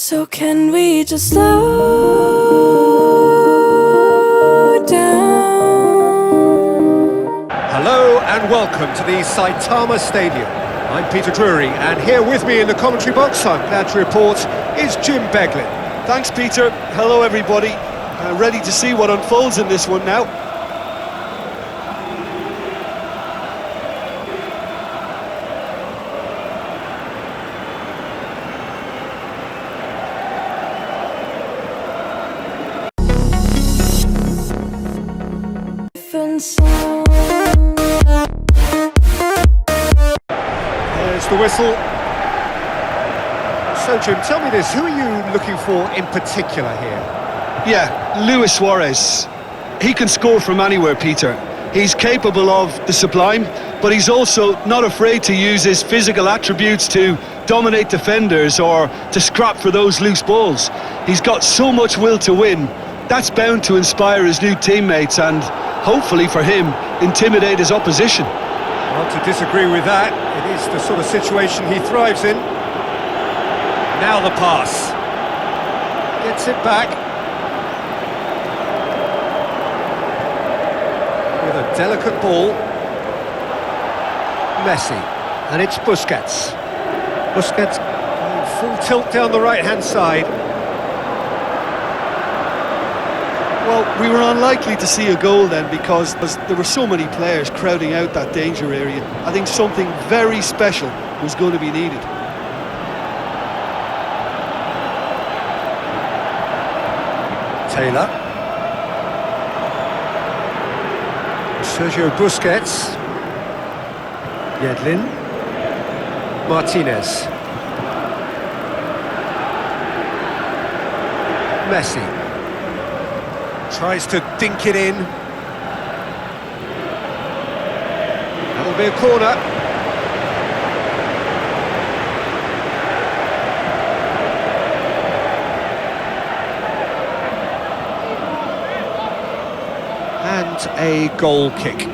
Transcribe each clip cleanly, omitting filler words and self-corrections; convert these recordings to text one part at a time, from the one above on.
So can we just slow down? Hello and welcome to the Saitama Stadium. I'm Peter Drury, and here with me in the commentary box, I'm glad to report, is Jim Beglin. Thanks, Peter. Hello, everybody. Ready to see what unfolds in this one now. There's the whistle. So, Jim, tell me this, who are you looking for in particular here? Yeah, Luis Suarez. He can score from anywhere, Peter. He's capable of the sublime, but he's also not afraid to use his physical attributes to dominate defenders or to scrap for those loose balls. He's got so much will to win. That's bound to inspire his new teammates and, hopefully for him, intimidate his opposition. Not to disagree with that. It is the sort of situation he thrives in. Now the pass. Gets it back. With a delicate ball. Messi. And it's Busquets. Busquets full tilt down the right-hand side. Well, we were unlikely to see a goal then because there were so many players crowding out that danger area. I think something very special was going to be needed. Taylor. Sergio Busquets. Yedlin. Martinez. Messi. Tries to dink it in. That'll be a corner. And a goal kick.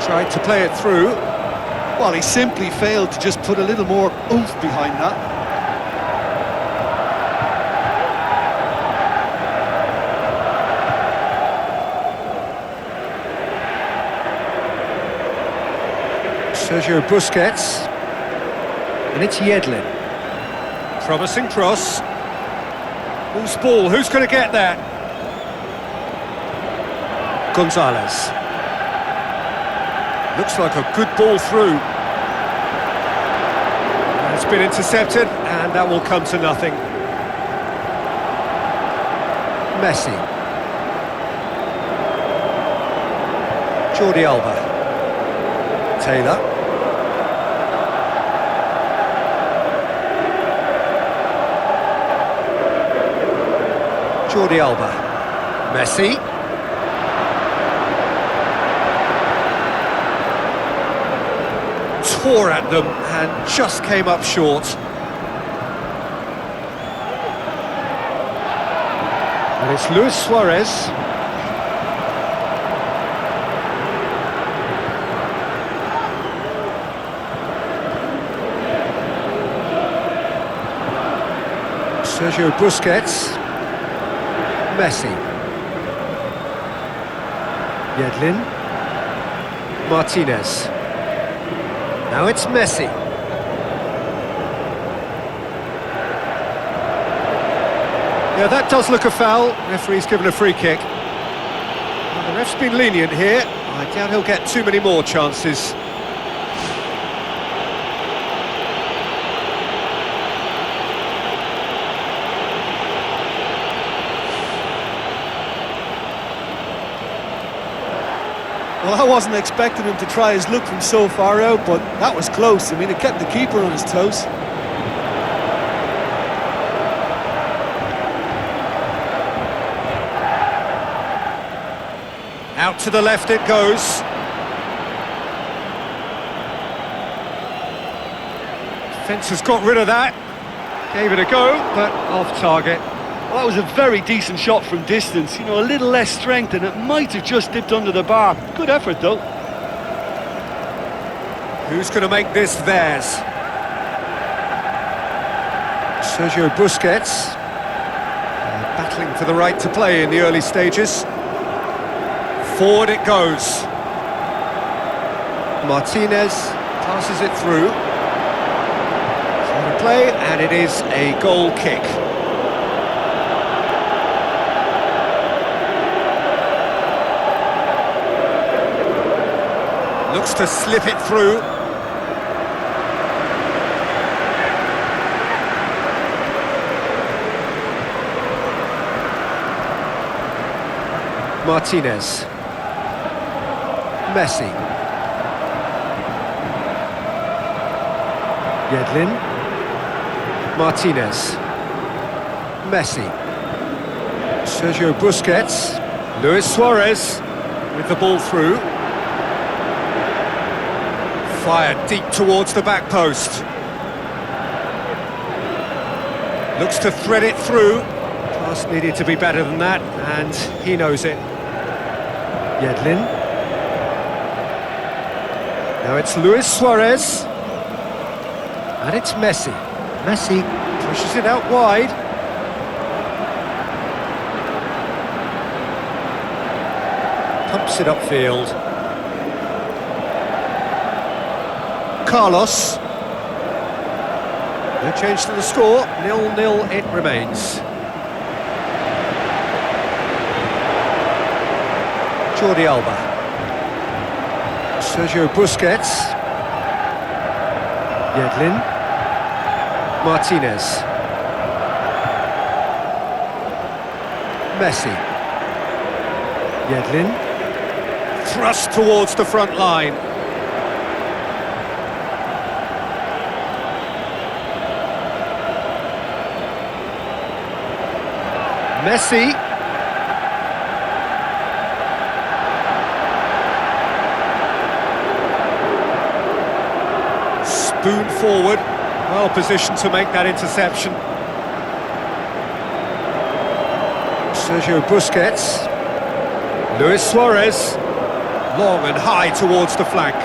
Tried to play it through. Well, he simply failed to just put a little more oomph behind that. Sergio Busquets. And it's Yedlin. Promising cross. Who's ball? Who's going to get that? Gonzalez. Looks like a good ball through. It's been intercepted, and that will come to nothing. Messi. Jordi Alba. Taylor. Jordi Alba. Messi. Tore at them and just came up short. And it's Luis Suarez. Sergio Busquets. Messi. Yedlin. Martinez. Now it's Messi. Yeah, that does look a foul. Referee's given a free kick. Well, the ref's been lenient here. I doubt he'll get too many more chances. Well, I wasn't expecting him to try his luck from so far out, but that was close. I mean, it kept the keeper on his toes. Out to the left it goes. Defence has got rid of that. Gave it a go, but off target. Well, that was a very decent shot from distance. You know, a little less strength and it might have just dipped under the bar. Good effort, though. Who's going to make this theirs? Sergio Busquets. Battling for the right to play in the early stages. Forward it goes. Martinez passes it through. Play, and it is a goal kick. Looks to slip it through. Martinez. Messi. Yedlin. Martinez. Messi. Sergio Busquets. Luis Suarez with the ball through. Fired deep towards the back post. Looks to thread it through. Pass needed to be better than that, and he knows it. Yedlin. Now it's Luis Suarez. And it's Messi. Messi pushes it out wide. Pumps it upfield. Carlos. No change to the score. 0-0 it remains. Jordi Alba. Sergio Busquets. Yedlin. Martinez. Messi. Yedlin. Thrust towards the front line. Messi. Spoon forward. Well positioned to make that interception. Sergio Busquets. Luis Suarez. Long and high towards the flank.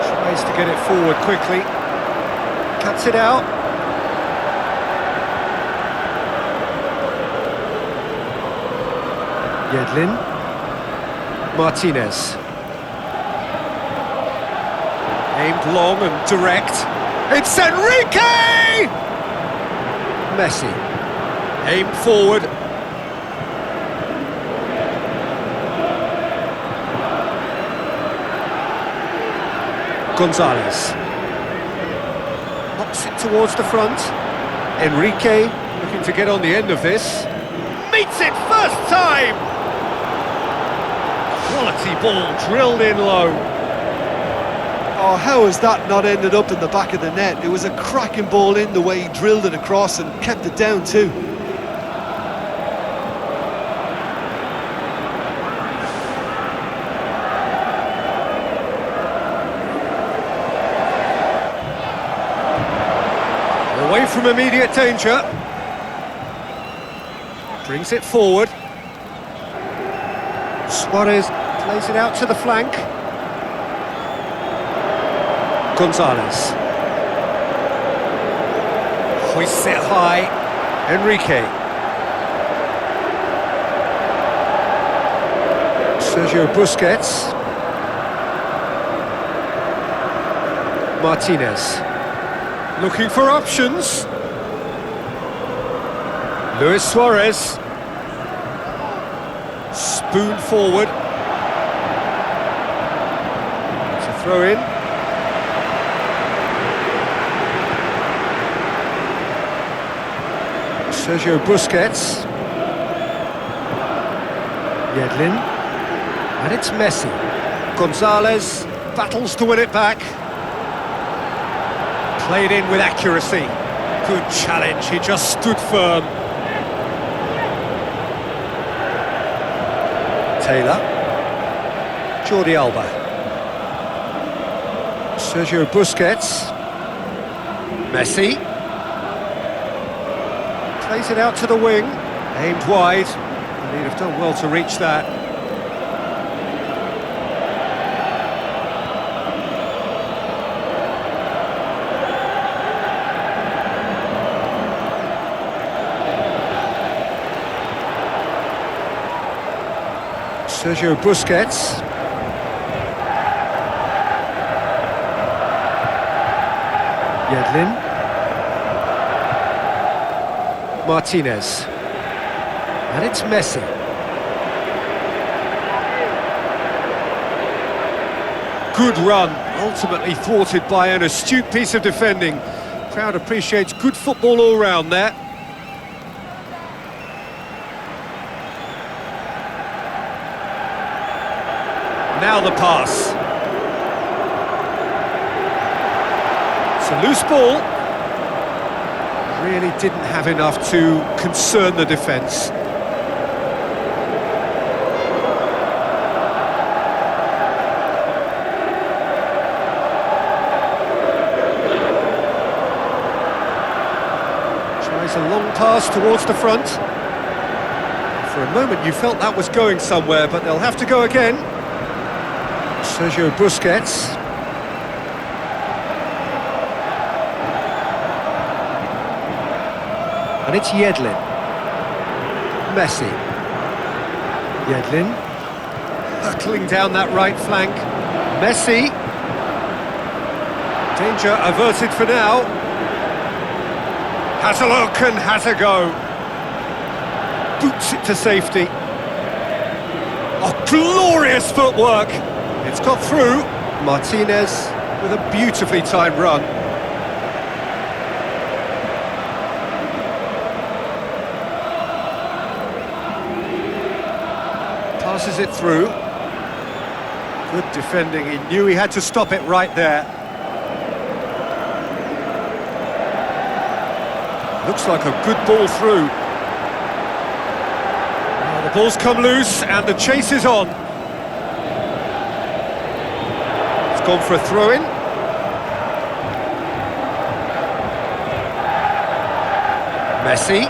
Tries to get it forward quickly. Cuts it out. Yedlin. Martinez. Aimed long and direct. It's Enrique! Messi. Aimed forward. Gonzalez. Pops it towards the front. Enrique looking to get on the end of this. Meets it first time! Quality ball drilled in low. Oh, how has that not ended up in the back of the net? It was a cracking ball in the way he drilled it across and kept it down too. Away from immediate danger. Brings it forward. Suarez plays it out to the flank. Gonzalez. Hoists it high. Enrique. Sergio Busquets. Martinez. Looking for options. Luis Suarez. Spoon forward. It's a throw in. Sergio Busquets. Yedlin. And it's Messi. Gonzalez battles to win it back. Played in with accuracy. Good challenge, he just stood firm. Taylor. Jordi Alba. Sergio Busquets. Messi. Plays it out to the wing. Aimed wide. And he'd have done well to reach that. Sergio Busquets. Yedlin. Martinez. And it's Messi. Good run, ultimately thwarted by an astute piece of defending. Crowd appreciates good football all round there. Now the pass. It's a loose ball. Really didn't have enough to concern the defence. Tries a long pass towards the front. For a moment you felt that was going somewhere, but they'll have to go again. Sergio Busquets. And it's Yedlin. Messi. Yedlin. Hurtling down that right flank. Messi. Danger averted for now. Has a look and has a go. Boots it to safety. Oh, glorious footwork! It's got through. Martinez with a beautifully timed run. Passes it through. Good defending. He knew he had to stop it right there. Looks like a good ball through. Now the ball's come loose and the chase is on. Gone for a throw-in. Messi.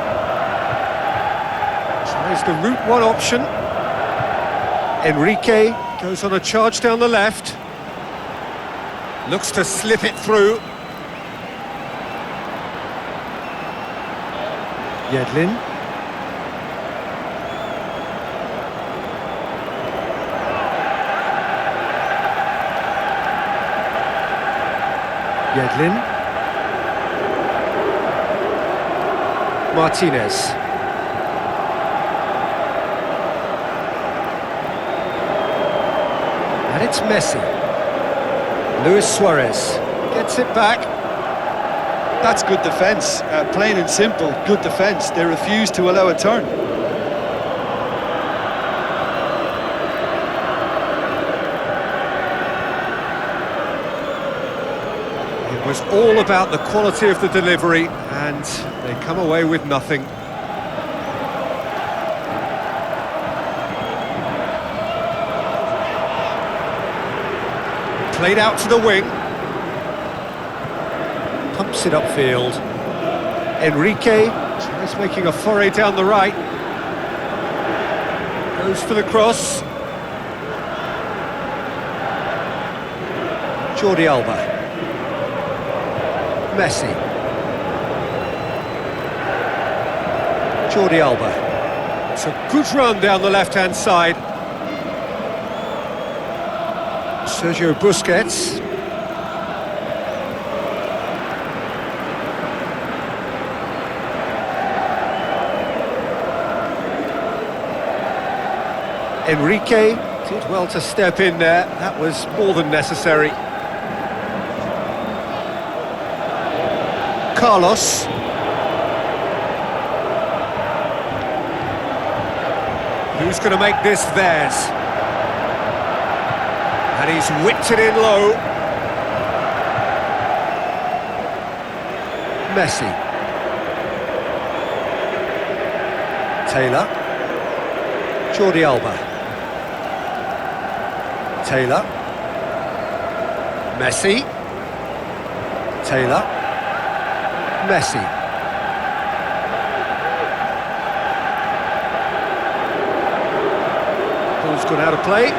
Tries the route one option. Enrique goes on a charge down the left. Looks to slip it through. Yedlin. Yedlin. Martinez. And it's Messi. Luis Suarez gets it back. That's good defence, plain and simple, good defence. They refuse to allow a turn. It was all about the quality of the delivery, and they come away with nothing. Played out to the wing. Pumps it upfield. Enrique tries making a foray down the right. Goes for the cross. Jordi Alba. Messi. Jordi Alba. It's a good run down the left-hand side. Sergio Busquets. Enrique did well to step in there. That was more than necessary. Carlos. Who's going to make this theirs? And he's whipped it in low. Messi. Taylor. Jordi Alba. Taylor. Messi. Taylor. Messi. Ball's gone out of play.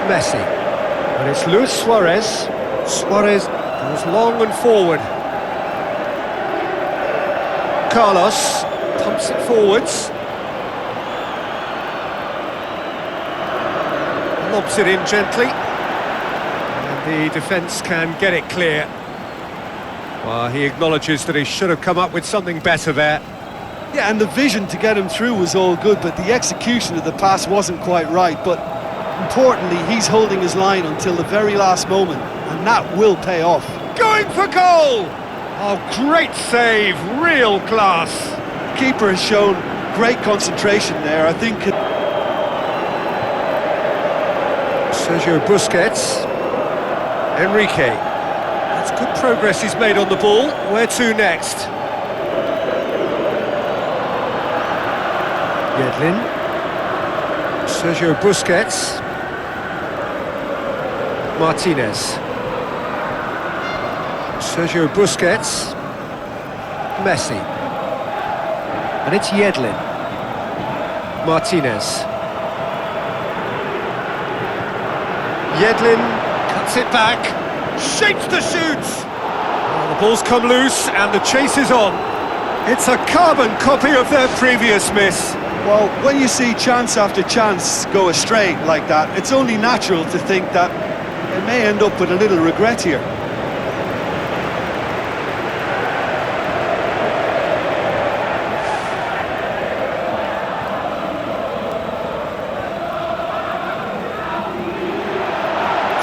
Messi. And it's Luis Suarez. Suarez goes long and forward. Carlos pumps it forwards. Lobs it in gently. And the defence can get it clear. Well, he acknowledges that he should have come up with something better there. Yeah, and the vision to get him through was all good, but the execution of the pass wasn't quite right. But importantly, he's holding his line until the very last moment, and that will pay off. Going for goal! Oh, great save, real class. Keeper has shown great concentration there, I think. Sergio Busquets. Enrique. That's good progress he's made on the ball. Where to next? Yedlin. Sergio Busquets. Martinez. Sergio Busquets. Messi. And it's Yedlin. Martinez. Yedlin cuts it back. Shapes the shoots. Well, the ball's come loose and the chase is on. It's a carbon copy of their previous miss. Well, when you see chance after chance go astray like that, it's only natural to think that they may end up with a little regret here.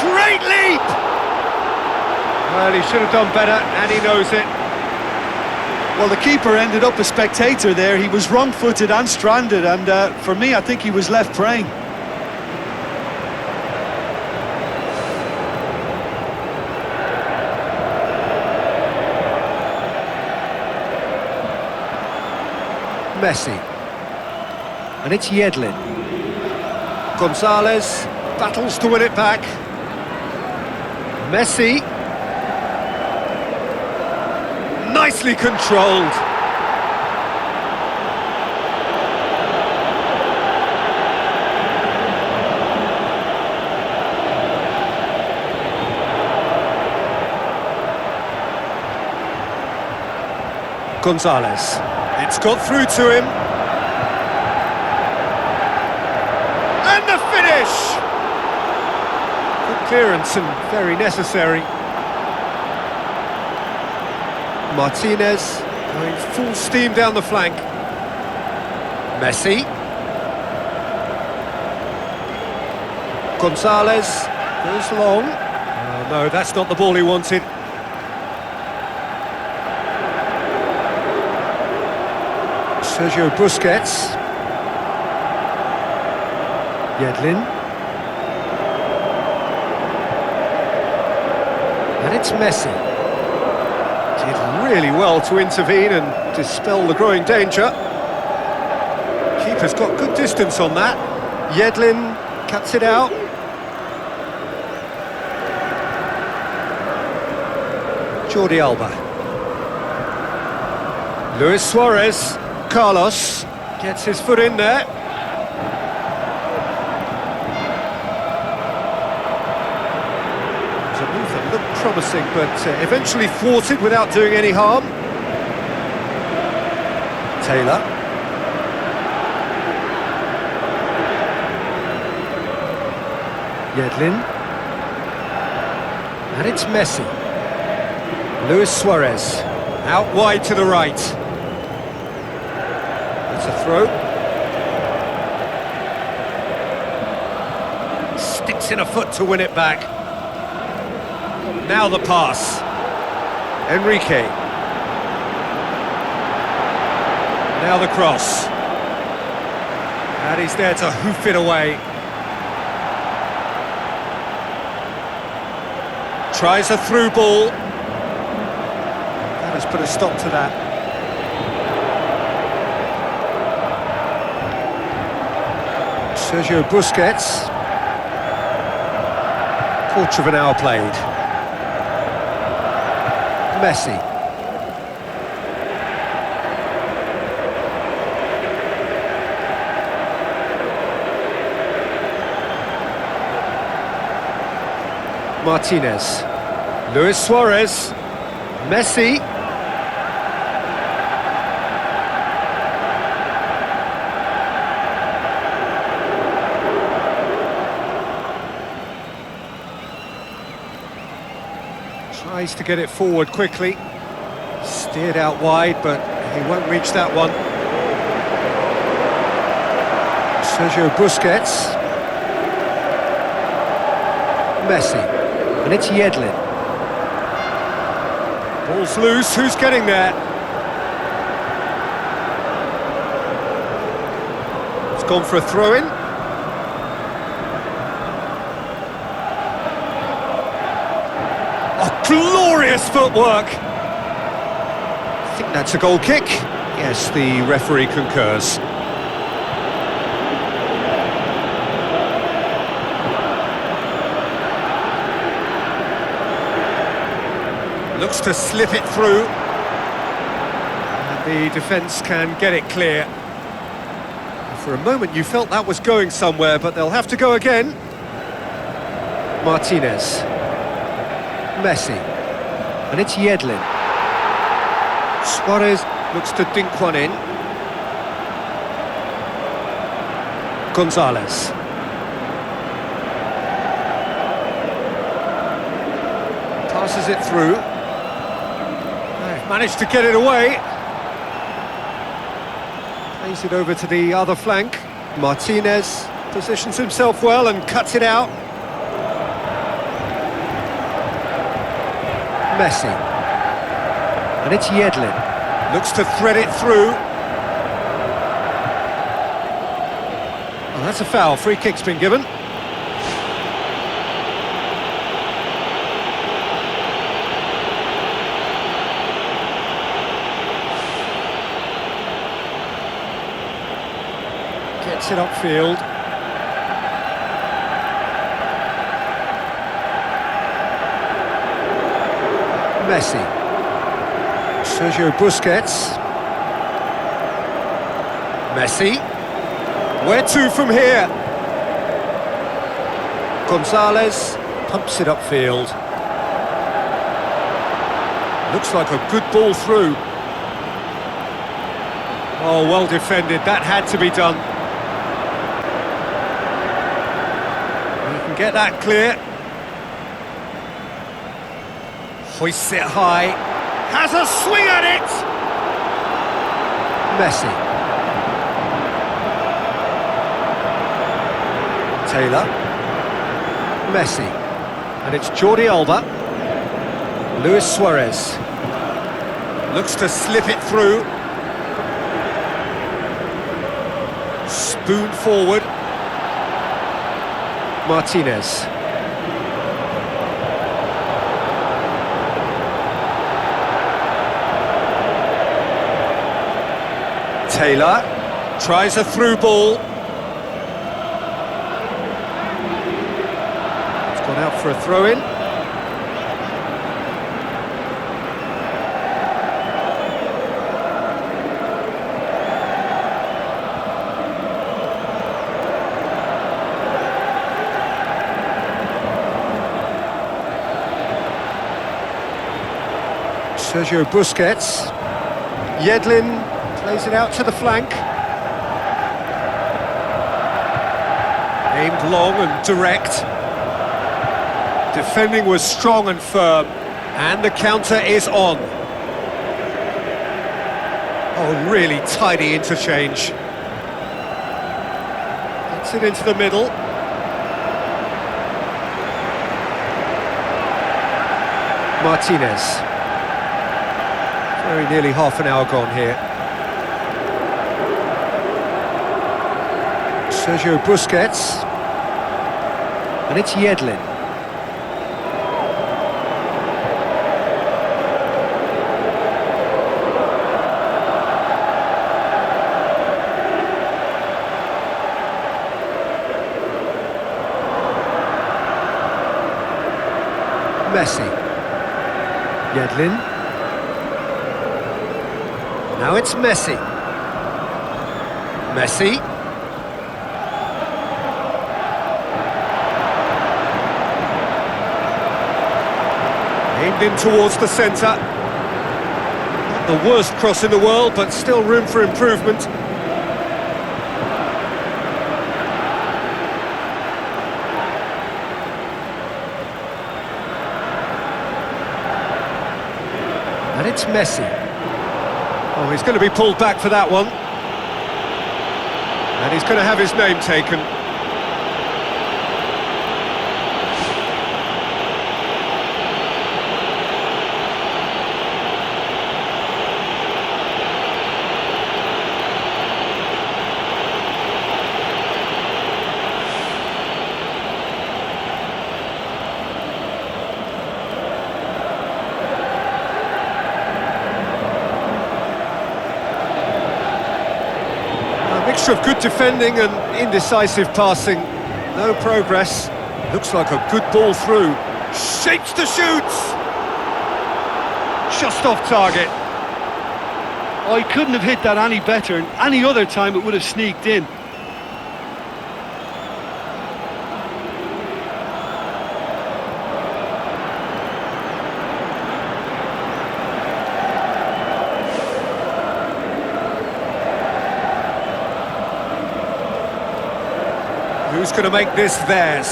Great leap! Well, he should have done better, and he knows it. Well, the keeper ended up a spectator there. He was wrong-footed and stranded, and for me, I think he was left praying. Messi. And it's Yedlin. Gonzalez battles to win it back. Messi. Nicely controlled. Gonzalez. It's got through to him. And the finish! Good clearance and very necessary. Martinez going full steam down the flank. Messi. Gonzalez goes long. Oh no, that's not the ball he wanted. Sergio Busquets. Yedlin. And it's Messi. Did really well to intervene and dispel the growing danger. Keeper's got good distance on that. Yedlin cuts it out. Jordi Alba. Luis Suarez. Carlos gets his foot in there. It was a move that looked promising, but eventually thwarted without doing any harm. Taylor. Yedlin. And it's Messi. Luis Suarez. Out wide to the right. It's a throw. Sticks in a foot to win it back. Now the pass. Enrique. Now the cross. And he's there to hoof it away. Tries a through ball. That has put a stop to that. Sergio Busquets. Quarter of an hour played. Messi. Martinez. Luis Suarez. Messi. Tries to get it forward quickly. Steered out wide, but he won't reach that one. Sergio Busquets. Messi. And it's Yedlin. Ball's loose, who's getting there? It's gone for a throw-in. Oh, glorious footwork! I think that's a goal kick. Yes, the referee concurs. Looks to slip it through. And the defence can get it clear. For a moment you felt that was going somewhere, but they'll have to go again. Martinez. Messi. And it's Yedlin. Suarez looks to dink one in. Gonzalez. Passes it through. They've managed to get it away. Plays it over to the other flank. Martinez positions himself well and cuts it out. Messi. And it's Yedlin. Looks to thread it through. Oh, that's a foul. Free kick's been given. Gets it upfield. Messi. Sergio Busquets. Messi. Where to from here? Gonzalez pumps it upfield. Looks like a good ball through. Oh, well defended. That had to be done. You can get that clear. Hoists it high. Has a swing at it! Messi. Taylor. Messi. And it's Jordi Alba. Luis Suarez. Looks to slip it through. Spoon forward. Martinez. Taylor tries a through ball. It's gone out for a throw-in. Sergio Busquets. Yedlin plays it out to the flank. Aimed long and direct. Defending was strong and firm. And the counter is on. Oh, really tidy interchange. Gets it into the middle. Martinez. Very nearly half an hour gone here. Sergio Busquets. And it's Yedlin. Messi. Yedlin. Now it's Messi. Messi. Aimed in towards the centre. Not the worst cross in the world, but still room for improvement. And it's Messi. Oh, he's going to be pulled back for that one. And he's going to have his name taken. Mixture of good defending and indecisive passing. No progress. Looks like a good ball through. Shapes to shoots! Just off target. Oh, he couldn't have hit that any better, and any other time it would have sneaked in. Who's going to make this theirs?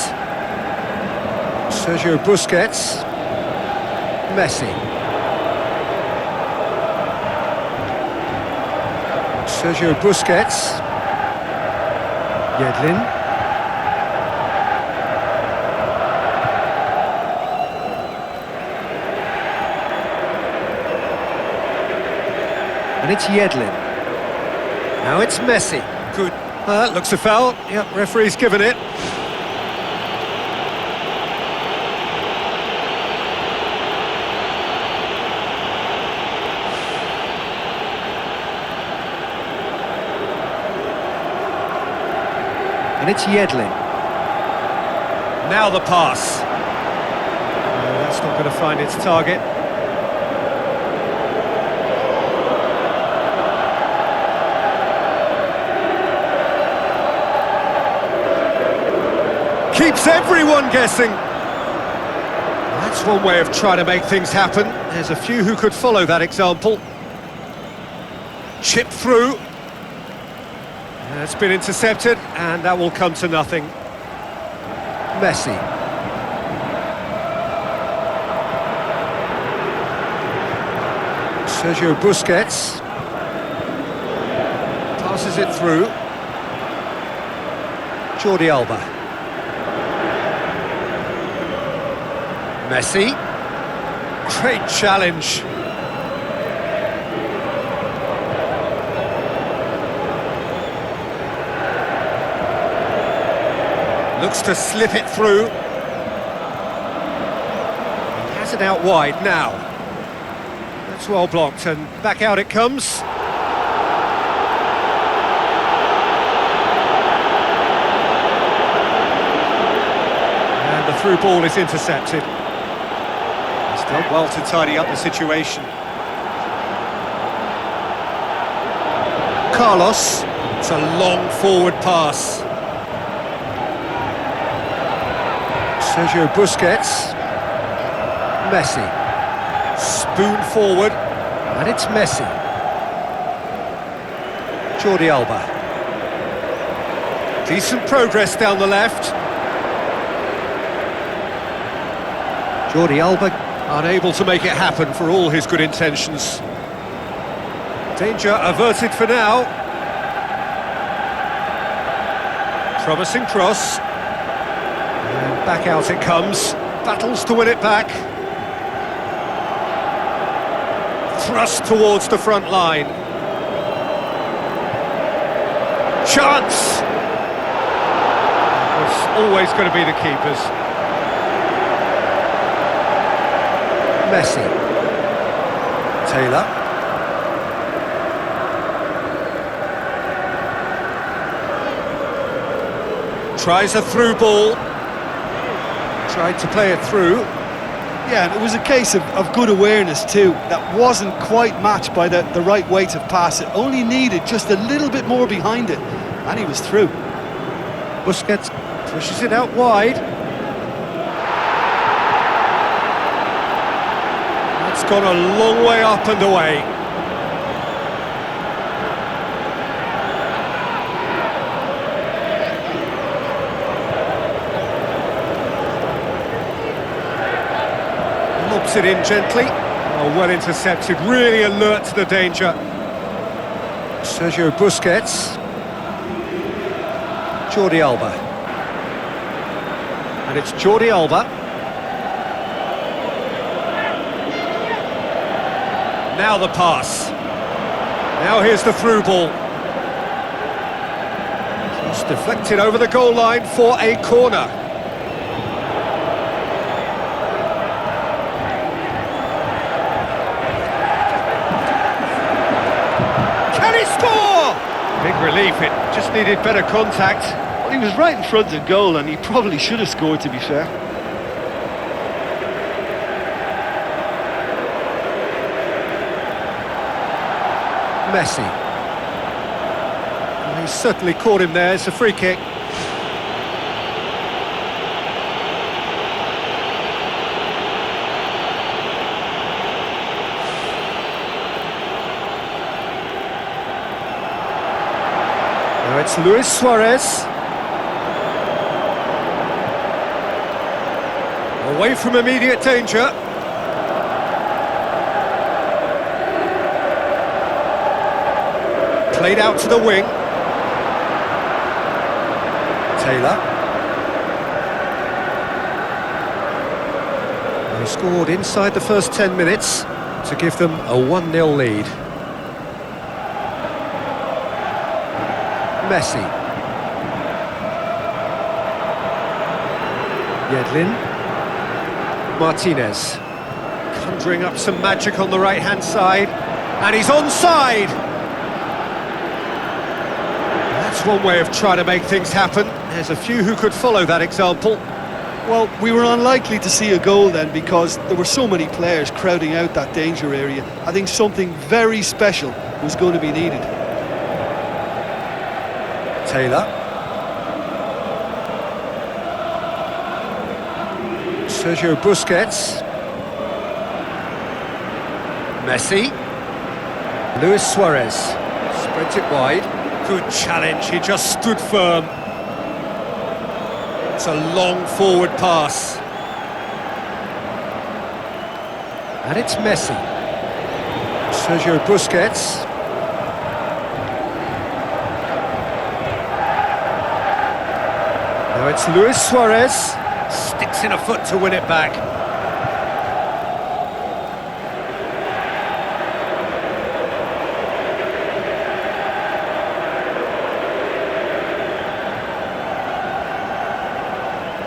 Sergio Busquets. Messi. Sergio Busquets. Yedlin. And it's Yedlin. Now it's Messi. Good. That looks a foul. Yep, referee's given it. And it's Yedlin. Now the pass. That's not going to find its target. Keeps everyone guessing. That's one way of trying to make things happen. There's a few who could follow that example. Chip through. It's been intercepted, and that will come to nothing. Messi. Sergio Busquets. Passes it through. Jordi Alba. Messi. Great challenge. Looks to slip it through. He has it out wide now. That's well blocked, and back out it comes. And the through ball is intercepted. He's done well to tidy up the situation. Carlos. It's a long forward pass. Sergio Busquets. Messi. Spoon forward. And it's Messi. Jordi Alba. Decent progress down the left. Jordi Alba unable to make it happen for all his good intentions. Danger averted for now. Promising cross. And back out it comes. Battles to win it back. Thrust towards the front line. Chance! It's always going to be the keepers. Messi. Taylor. Tries a through ball. Tried to play it through. Yeah, and it was a case of good awareness too. That wasn't quite matched by the right weight of pass. It only needed just a little bit more behind it, and he was through. Busquets pushes it out wide. That's gone a long way up and away. Lobs it in gently. Oh, well intercepted, really alert to the danger. Sergio Busquets. Jordi Alba. And it's Jordi Alba. Now the pass. Now here's the through ball. Just deflected over the goal line for a corner. Can he score? Big relief, it just needed better contact. Well, he was right in front of goal, and he probably should have scored, to be fair. Messi. Well, he's certainly caught him there. It's a free kick. Now it's Luis Suarez. Away from immediate danger. Played out to the wing. Taylor. They scored inside the first 10 minutes to give them a 1-0 lead. Messi. Yedlin. Martinez. Conjuring up some magic on the right-hand side. And he's onside! That's one way of trying to make things happen. There's a few who could follow that example. Well, we were unlikely to see a goal then because there were so many players crowding out that danger area. I think something very special was going to be needed. Taylor. Sergio Busquets. Messi. Luis Suarez. Spreads it wide. Good challenge, he just stood firm. It's a long forward pass. And it's Messi. Sergio Busquets. Now it's Luis Suarez. Sticks in a foot to win it back.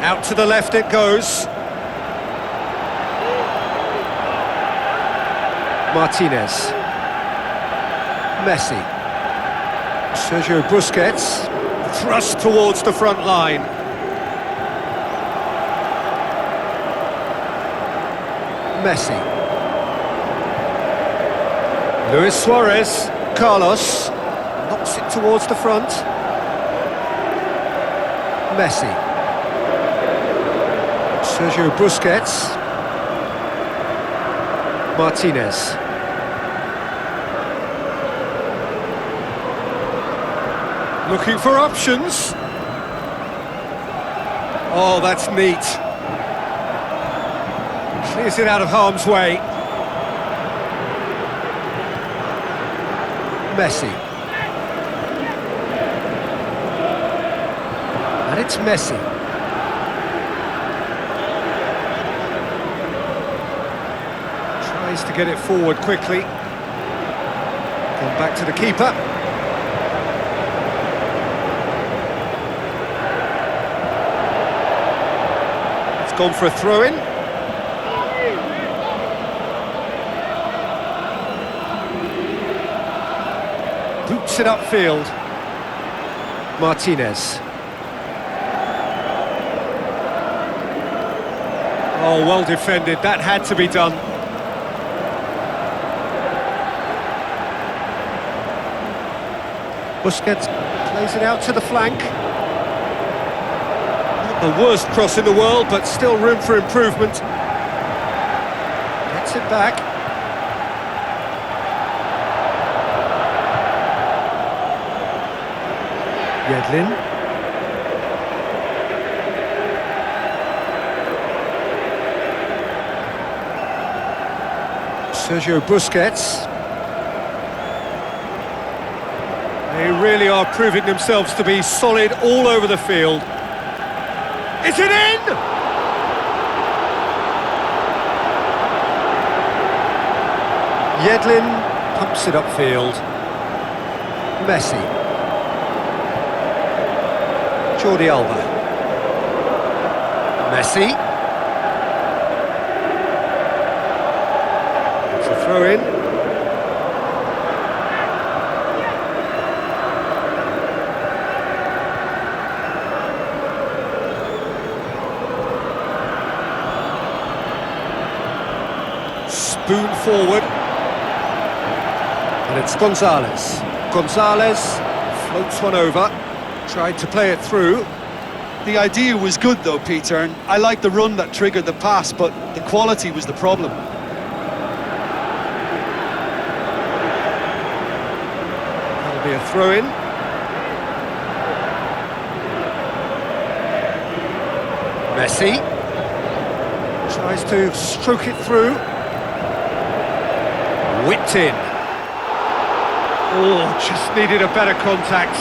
Out to the left it goes. Martinez. Messi. Sergio Busquets. Thrust towards the front line. Messi. Luis Suarez. Carlos. Knocks it towards the front. Messi. Sergio Busquets. Martinez. Looking for options. Oh, that's neat. Clears it out of harm's way. Messi. And it's Messi. To get it forward quickly. Gone back to the keeper. It's gone for a throw-in. Boots it upfield. Martinez. Oh, well defended, that had to be done. Busquets plays it out to the flank. Not the worst cross in the world, but still room for improvement. Gets it back. Yedlin. Sergio Busquets. They really are proving themselves to be solid all over the field. Is it in? Yedlin pumps it upfield. Messi. Jordi Alba. Messi. It's a throw in. Spoon forward. And it's Gonzalez. Gonzalez floats one over. Tried to play it through. The idea was good though, Peter, and I like the run that triggered the pass, but the quality was the problem. That'll be a throw-in. Messi tries to stroke it through. Whipped in. Oh, just needed a better contact.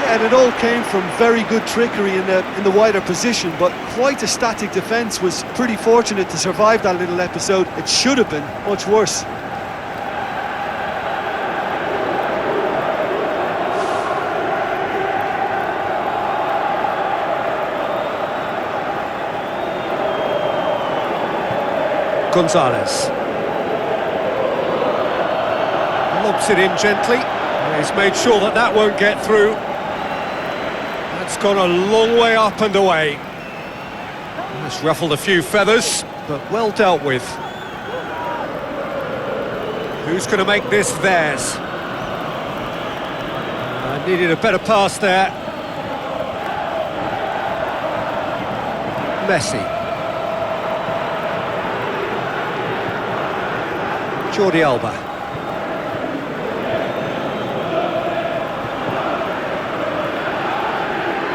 Yeah, and it all came from very good trickery in the wider position, but quite a static defence. Was pretty fortunate to survive that little episode. It should have been much worse. Gonzalez. Lobs it in gently. He's made sure that that won't get through. That's gone a long way up and away. It's ruffled a few feathers, but well dealt with. Who's going to make this theirs? Needed a better pass there. Messi. Jordi Alba.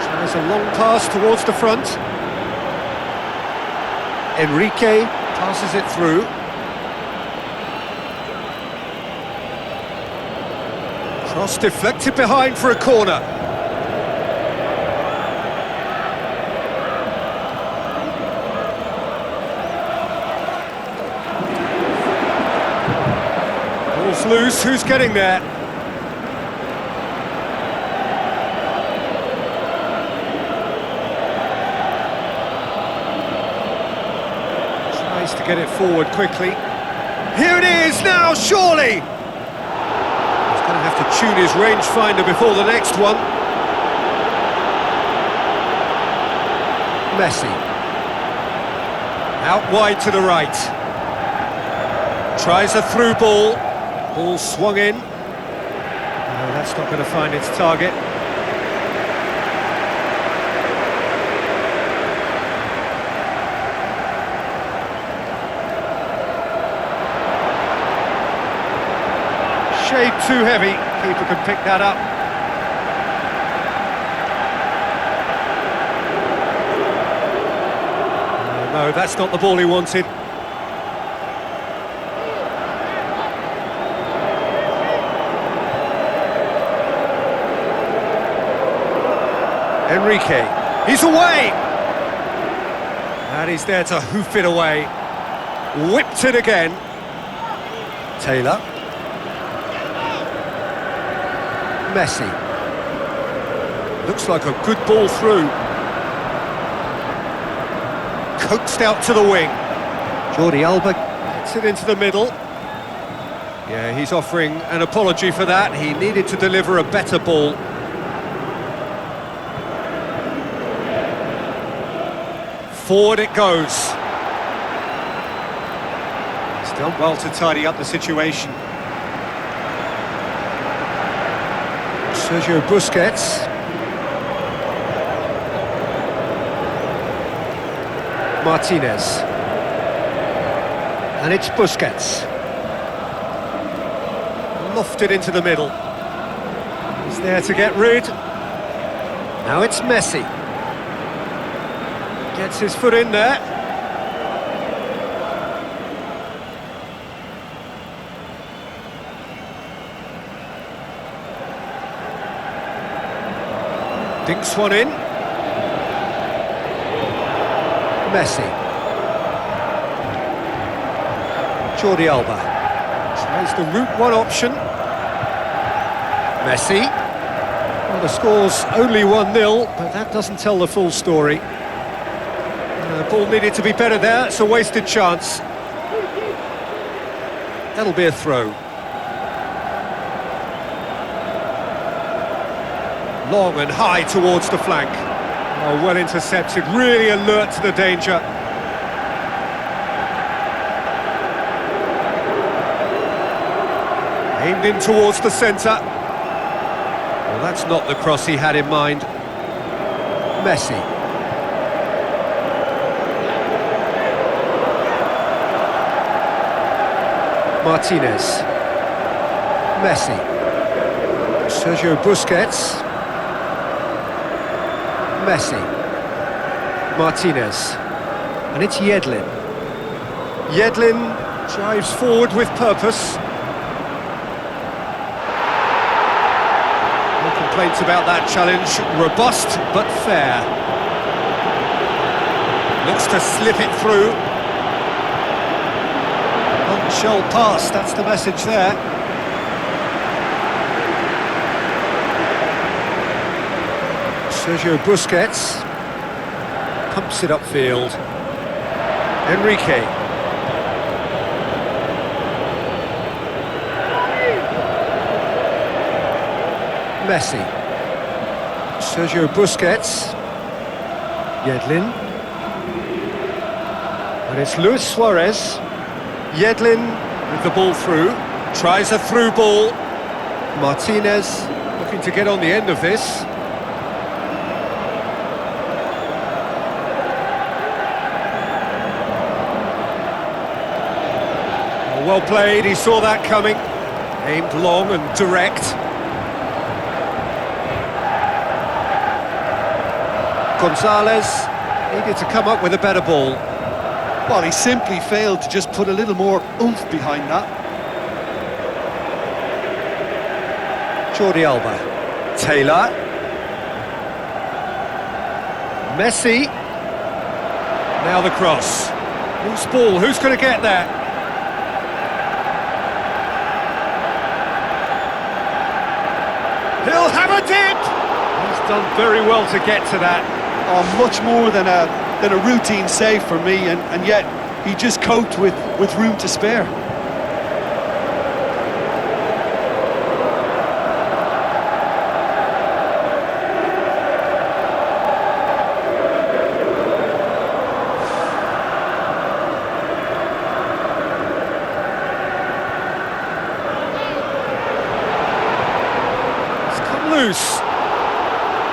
Tries a long pass towards the front. Enrique passes it through. Cross deflected behind for a corner. Ball's loose, who's getting there? Tries to get it forward quickly. Here it is now, surely! Going to have to tune his rangefinder before the next one. Messi. Out wide to the right. Tries a through ball. Ball swung in. No, that's not going to find its target. Shade too heavy, keeper can pick that up. No, that's not the ball he wanted. Enrique, he's away! And he's there to hoof it away. Whipped it again. Taylor. Messi. Looks like a good ball through. Coaxed out to the wing. Jordi Alba gets it into the middle. Yeah, he's offering an apology for that. He needed to deliver a better ball. Forward it goes. He's done well to tidy up the situation. Sergio Busquets. Martinez. And it's Busquets. Lofted into the middle. He's there to get rid. Now it's Messi. Gets his foot in there. Dinks one in. Messi. Jordi Alba. Tries the route one option. Messi. Well, the score's only 1-0, but that doesn't tell the full story. The ball needed to be better there, it's a wasted chance. That'll be a throw. Long and high towards the flank. Oh, well intercepted, really alert to the danger. Aimed in towards the centre. Well, that's not the cross he had in mind. Messi. Martinez. Messi. Sergio Busquets. Messi. Martinez. And it's Yedlin. Yedlin drives forward with purpose. No complaints about that challenge. Robust but fair. Looks to slip it through. Shell pass, that's the message there. Sergio Busquets pumps it upfield. Enrique. Messi. Sergio Busquets. Yedlin. And it's Luis Suarez. Yedlin with the ball through, tries a through ball. Martinez looking to get on the end of this. Well played, he saw that coming. Aimed long and direct. Gonzalez needed to come up with a better ball. Well, he simply failed to just put a little more oomph behind that. Jordi Alba. Taylor. Messi. Now the cross. Loose ball, who's going to get there? He'll have a dip! He's done very well to get to that. Oh, much more than a routine save for me, and yet he just coped with room to spare. It's come loose.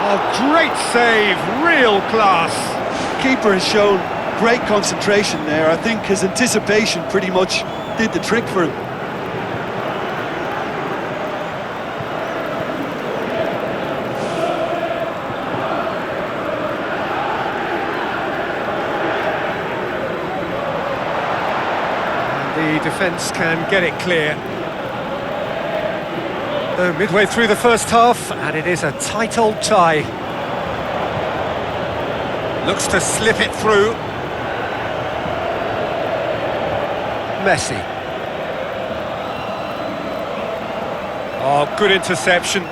Oh, great save, real class. Keeper has shown great concentration there. I think his anticipation pretty much did the trick for him. The defence can get it clear. Midway through the first half, and it is a tight old tie. Looks to slip it through. Messi. Oh, good interception.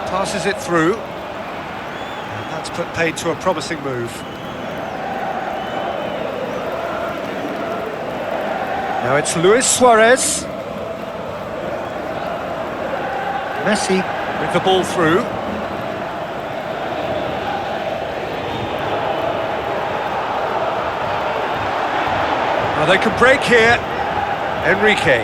Passes it through. And that's put paid to a promising move. Now it's Luis Suarez. Messi with the ball through. Well, they can break here. Enrique.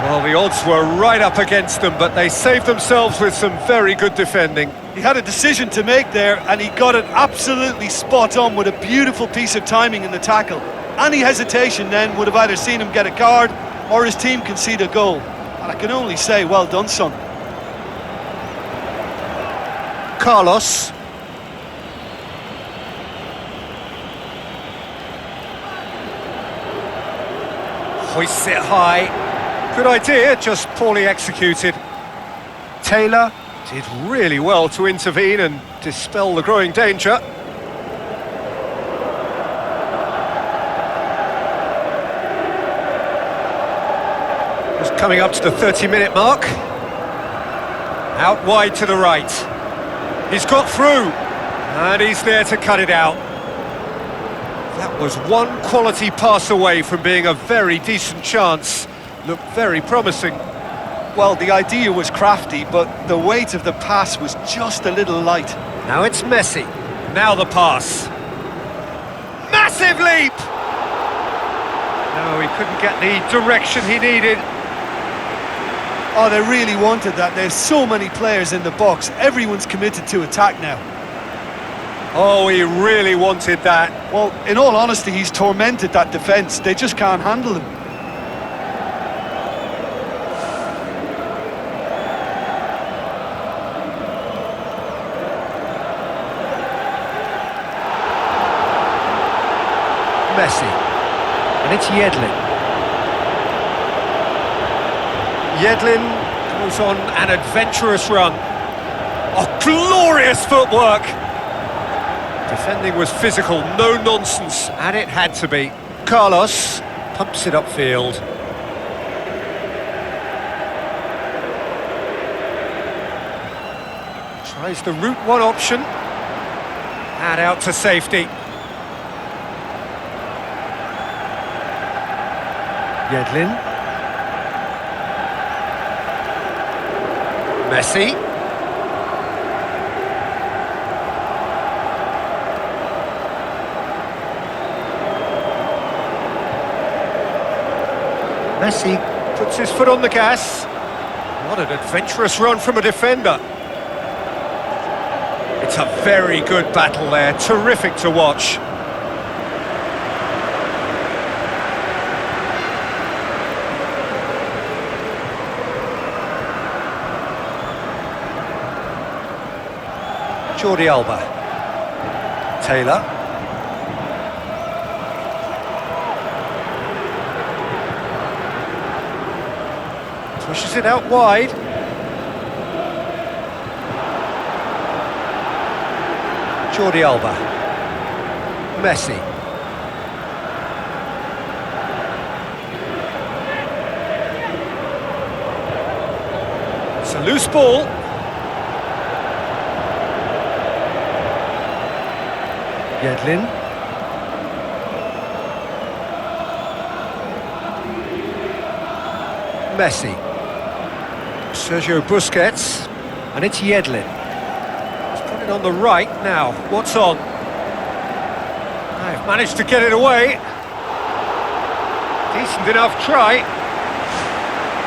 Well, the odds were right up against them, but they saved themselves with some very good defending. He had a decision to make there, and he got it absolutely spot on with a beautiful piece of timing in the tackle. Any hesitation then would have either seen him get a card or his team concede a goal. And I can only say, well done, son. Carlos. Hoists it high. Good idea, just poorly executed. Taylor did really well to intervene and dispel the growing danger. Just coming up to the 30-minute mark. Out wide to the right. He's got through, and he's there to cut it out. That was one quality pass away from being a very decent chance. Looked very promising. Well, the idea was crafty, but the weight of the pass was just a little light. Now it's Messi. Now the pass. Massive leap! No, he couldn't get the direction he needed. Oh, they really wanted that. There's so many players in the box. Everyone's committed to attack now. Oh, he really wanted that. Well, in all honesty, he's tormented that defence. They just can't handle him. Messi. And it's Yedlin. Yedlin goes on an adventurous run. Oh, glorious footwork! Defending was physical, no nonsense, and it had to be. Carlos pumps it upfield. Tries the route one option. And out to safety. Yedlin. Messi. Messi puts his foot on the gas. What an adventurous run from a defender. It's a very good battle there, terrific to watch. Jordi Alba. Taylor. Pushes it out wide. Jordi Alba. Messi. It's a loose ball. Yedlin. Messi. Sergio Busquets. And it's Yedlin. He's put it on the right now. What's on? They've managed to get it away. Decent enough try.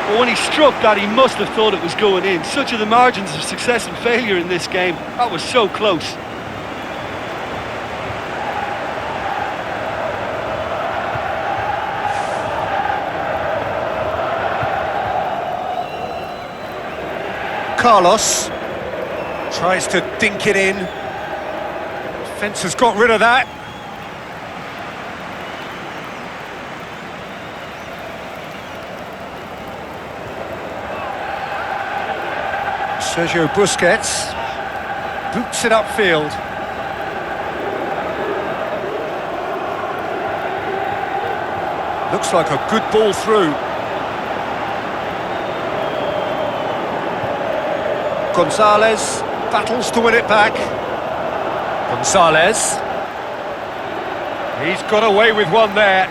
But when he struck that, he must have thought it was going in. Such are the margins of success and failure in this game. That was so close. Carlos tries to dink it in. Defence has got rid of that. Sergio Busquets boots it upfield. Looks like a good ball through. Gonzalez battles to win it back. Gonzalez. He's got away with one there.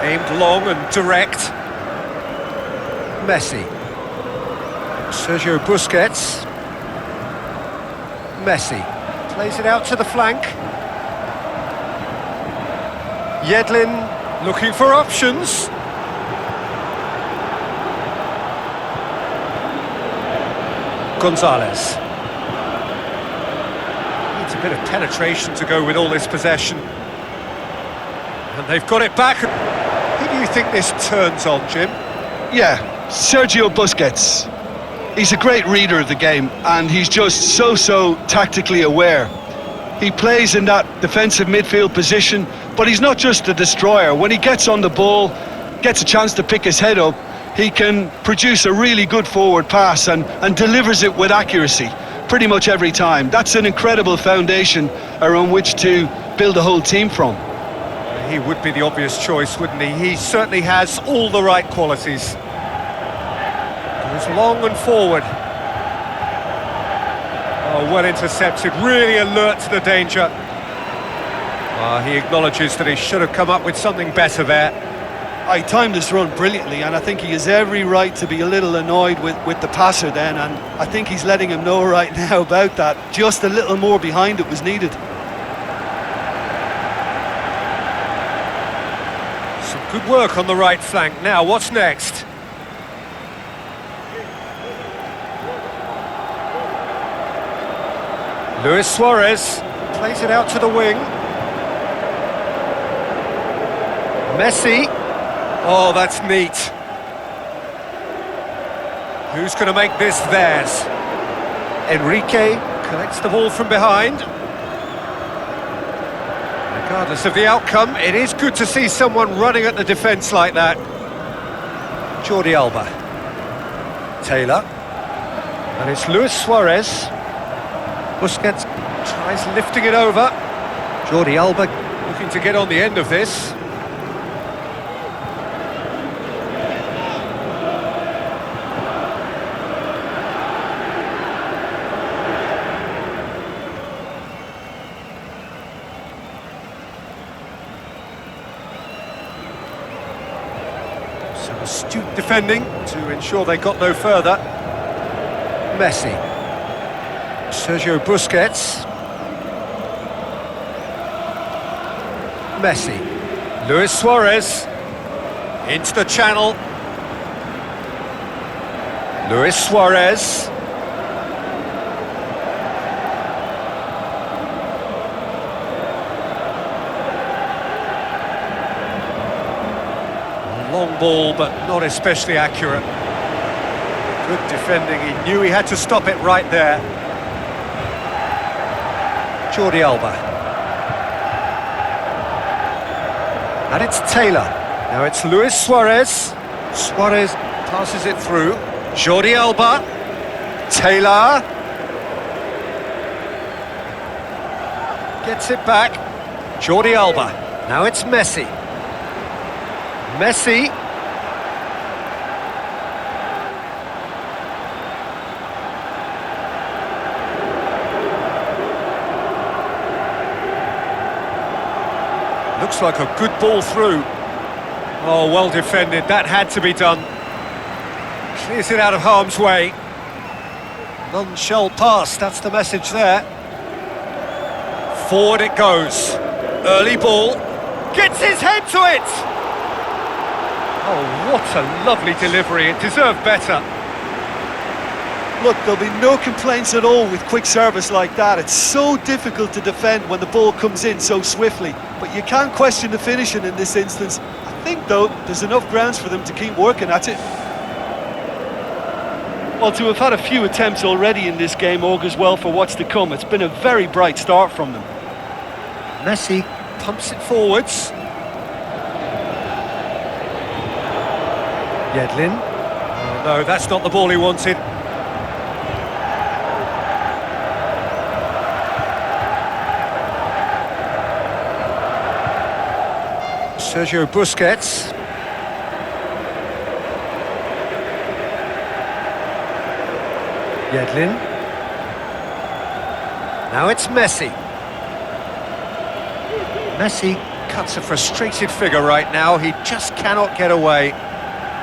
Aimed long and direct. Messi. Sergio Busquets. Messi. Plays it out to the flank. Yedlin looking for options. Gonzalez. Needs a bit of penetration to go with all this possession. And they've got it back. Who do you think this turns on, Jim? Yeah, Sergio Busquets. He's a great reader of the game, and he's just so tactically aware. He plays in that defensive midfield position, but he's not just a destroyer. When he gets on the ball, gets a chance to pick his head up, he can produce a really good forward pass and delivers it with accuracy pretty much every time. That's an incredible foundation around which to build a whole team from. He would be the obvious choice, wouldn't he? He certainly has all the right qualities. Goes long and forward. Oh, well intercepted, really alert to the danger. He acknowledges that he should have come up with something better there. I timed this run brilliantly, and I think he has every right to be a little annoyed with the passer then, and I think he's letting him know right now about that. Just a little more behind it was needed. Some good work on the right flank. Now, what's next? Luis Suarez plays it out to the wing. Messi. Oh, that's neat. Who's going to make this theirs? Enrique collects the ball from behind. Regardless of the outcome, it is good to see someone running at the defence like that. Jordi Alba. Taylor. And it's Luis Suarez. Busquets tries lifting it over. Jordi Alba looking to get on the end of this. Some astute defending to ensure they got no further. Messi. Sergio Busquets. Messi. Luis Suarez. Into the channel. Luis Suarez. Long ball, but not especially accurate. Good defending, he knew he had to stop it right there. Jordi Alba. And it's Taylor. Now it's Luis Suarez. Suarez passes it through. Jordi Alba. Taylor. Gets it back. Jordi Alba. Now it's Messi. Messi. Looks like a good ball through. Oh, well defended. That had to be done. Clears it out of harm's way. None shall pass. That's the message there. Forward it goes. Early ball. Gets his head to it! Oh, what a lovely delivery. It deserved better. Look, there'll be no complaints at all with quick service like that. It's so difficult to defend when the ball comes in so swiftly. But you can't question the finishing in this instance. I think, though, there's enough grounds for them to keep working at it. Well, to have had a few attempts already in this game augurs well for what's to come. It's been a very bright start from them. Messi pumps it forwards. Yedlin. Oh, no, that's not the ball he wanted. Sergio Busquets. Yedlin. Now it's Messi. Messi cuts a frustrated figure right now. He just cannot get away.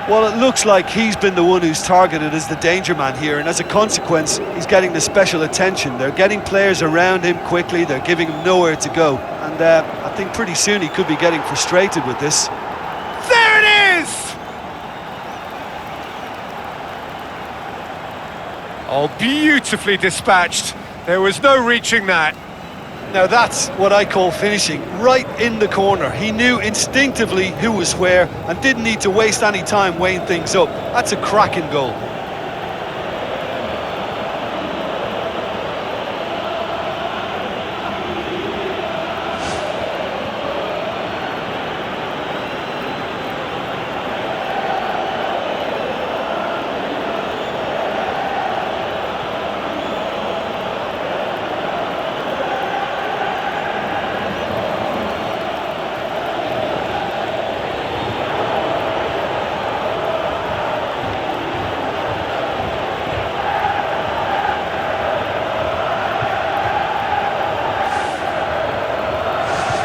Well, it looks like he's been the one who's targeted as the danger man here, and as a consequence, he's getting the special attention. They're getting players around him quickly, they're giving him nowhere to go, and I think pretty soon he could be getting frustrated with this. There it is! Oh, beautifully dispatched. There was no reaching that. Now that's what I call finishing, right in the corner. He knew instinctively who was where and didn't need to waste any time weighing things up. That's a cracking goal.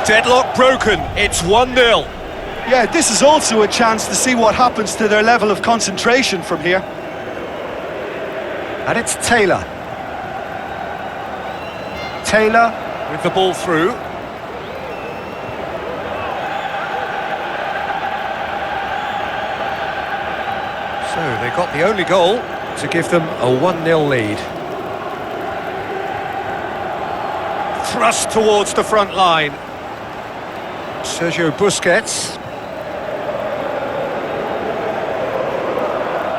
Deadlock broken, it's 1-0. Yeah, this is also a chance to see what happens to their level of concentration from here. And it's Taylor. Taylor with the ball through. So they got the only goal to give them a 1-0 lead. Thrust towards the front line. Sergio Busquets.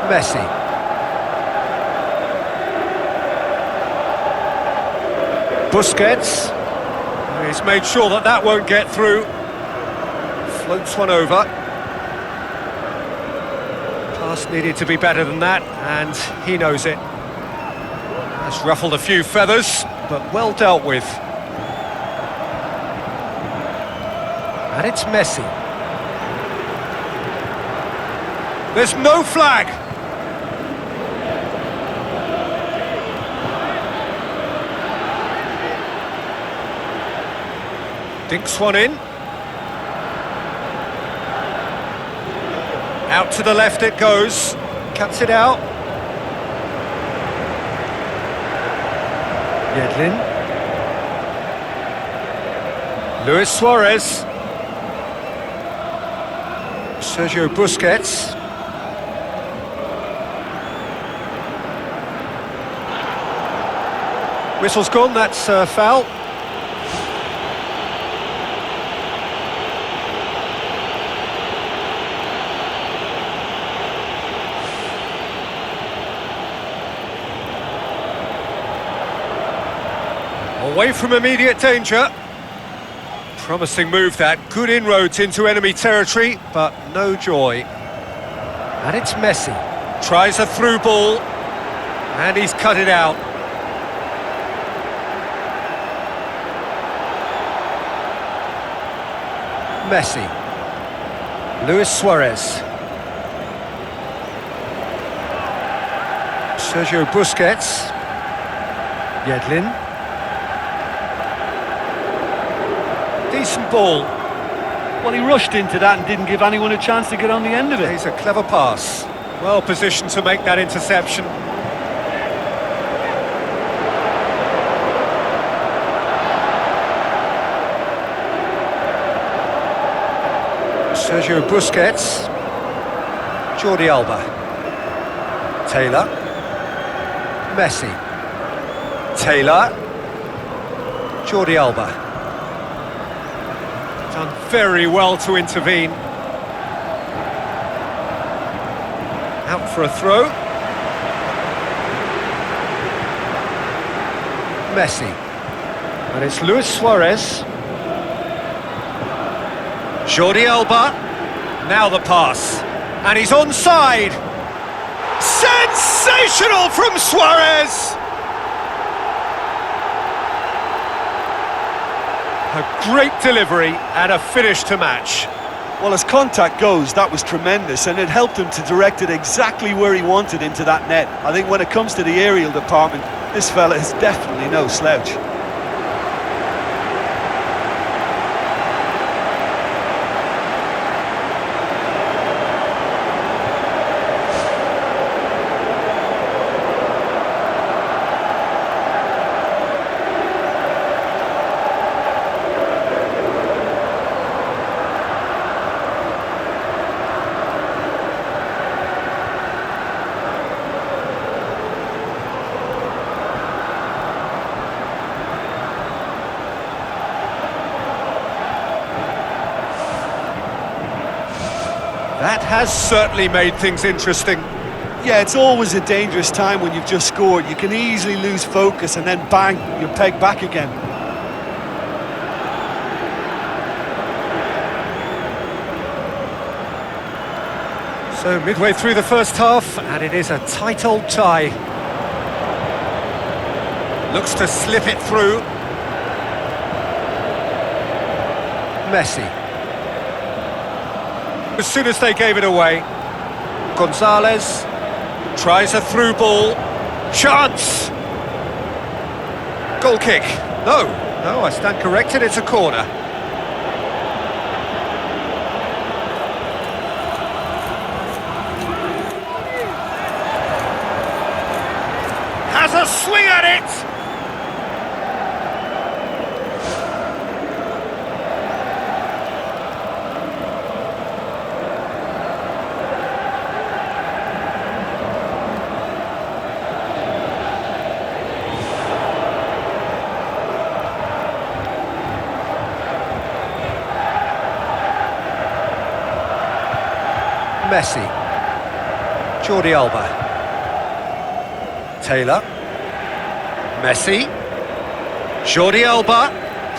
Messi. Busquets. He's made sure that that won't get through. Floats one over. Pass needed to be better than that, and he knows it. Has ruffled a few feathers, but well dealt with. And it's Messi. There's no flag. Dinks one in. Out to the left it goes. Cuts it out. Yedlin. Luis Suarez. Sergio Busquets. Whistle's gone, that's a foul. Away from immediate danger. Promising move that, good inroads into enemy territory, but no joy. And it's Messi. Tries a through ball, and he's cut it out. Messi. Luis Suarez. Sergio Busquets. Yedlin. Decent ball. Well, he rushed into that and didn't give anyone a chance to get on the end of it. He's a clever pass. Well positioned to make that interception. Sergio Busquets. Jordi Alba. Taylor. Messi. Taylor. Jordi Alba. Done very well to intervene. Out for a throw. Messi. And it's Luis Suarez. Jordi Alba. Now the pass. And he's onside. Sensational from Suarez! A great delivery and a finish to match. Well, as contact goes, that was tremendous, and it helped him to direct it exactly where he wanted into that net. I think when it comes to the aerial department, this fella is definitely no slouch. That has certainly made things interesting. Yeah, it's always a dangerous time when you've just scored. You can easily lose focus and then bang, you're pegged back again. So midway through the first half, and it is a tight old tie. Looks to slip it through. Messi. As soon as they gave it away, Gonzalez tries a through ball. Chance! Goal kick. No, I stand corrected, it's a corner. Has a swing at it! Messi, Jordi Alba, Taylor, Messi, Jordi Alba,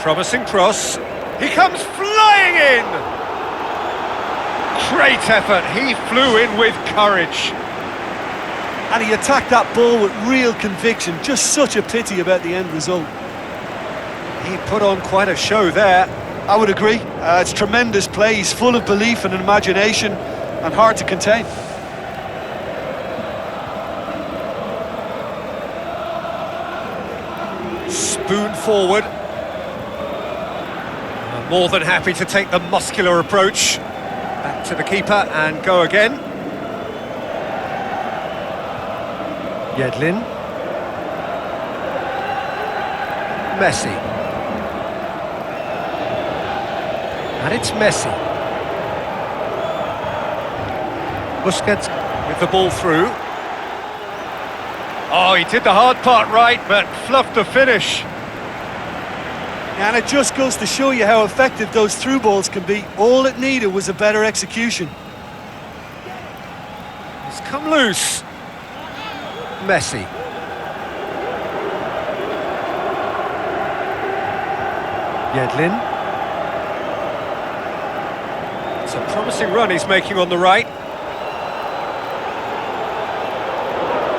promising cross, he comes flying in! Great effort, he flew in with courage. And he attacked that ball with real conviction, just such a pity about the end result. He put on quite a show there. I would agree, it's tremendous play, he's full of belief and imagination, and hard to contain. Spoon forward. More than happy to take the muscular approach. Back to the keeper and go again. Yedlin. Messi. And it's Messi. Busquets with the ball through. Oh, he did the hard part right, but fluffed the finish. And it just goes to show you how effective those through balls can be. All it needed was a better execution. He's come loose. Messi. Yedlin. It's a promising run he's making on the right.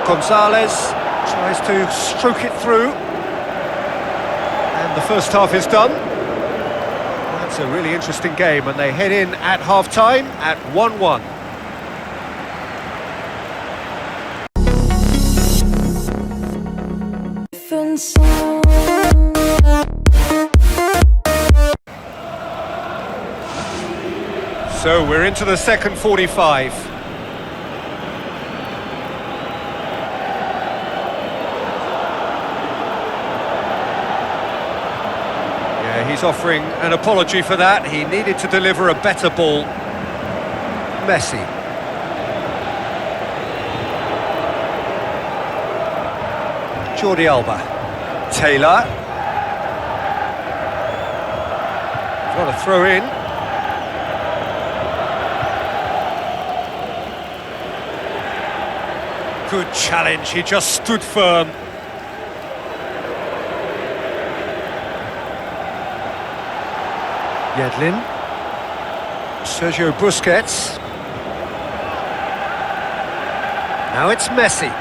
Gonzalez tries to stroke it through. And the first half is done. That's a really interesting game, and they head in at half-time at 1-1. So we're into the second 45. He's offering an apology for that. He needed to deliver a better ball. Messi. Jordi Alba. Taylor. Got a throw in. Good challenge, he just stood firm. Yedlin, Sergio Busquets, now it's Messi.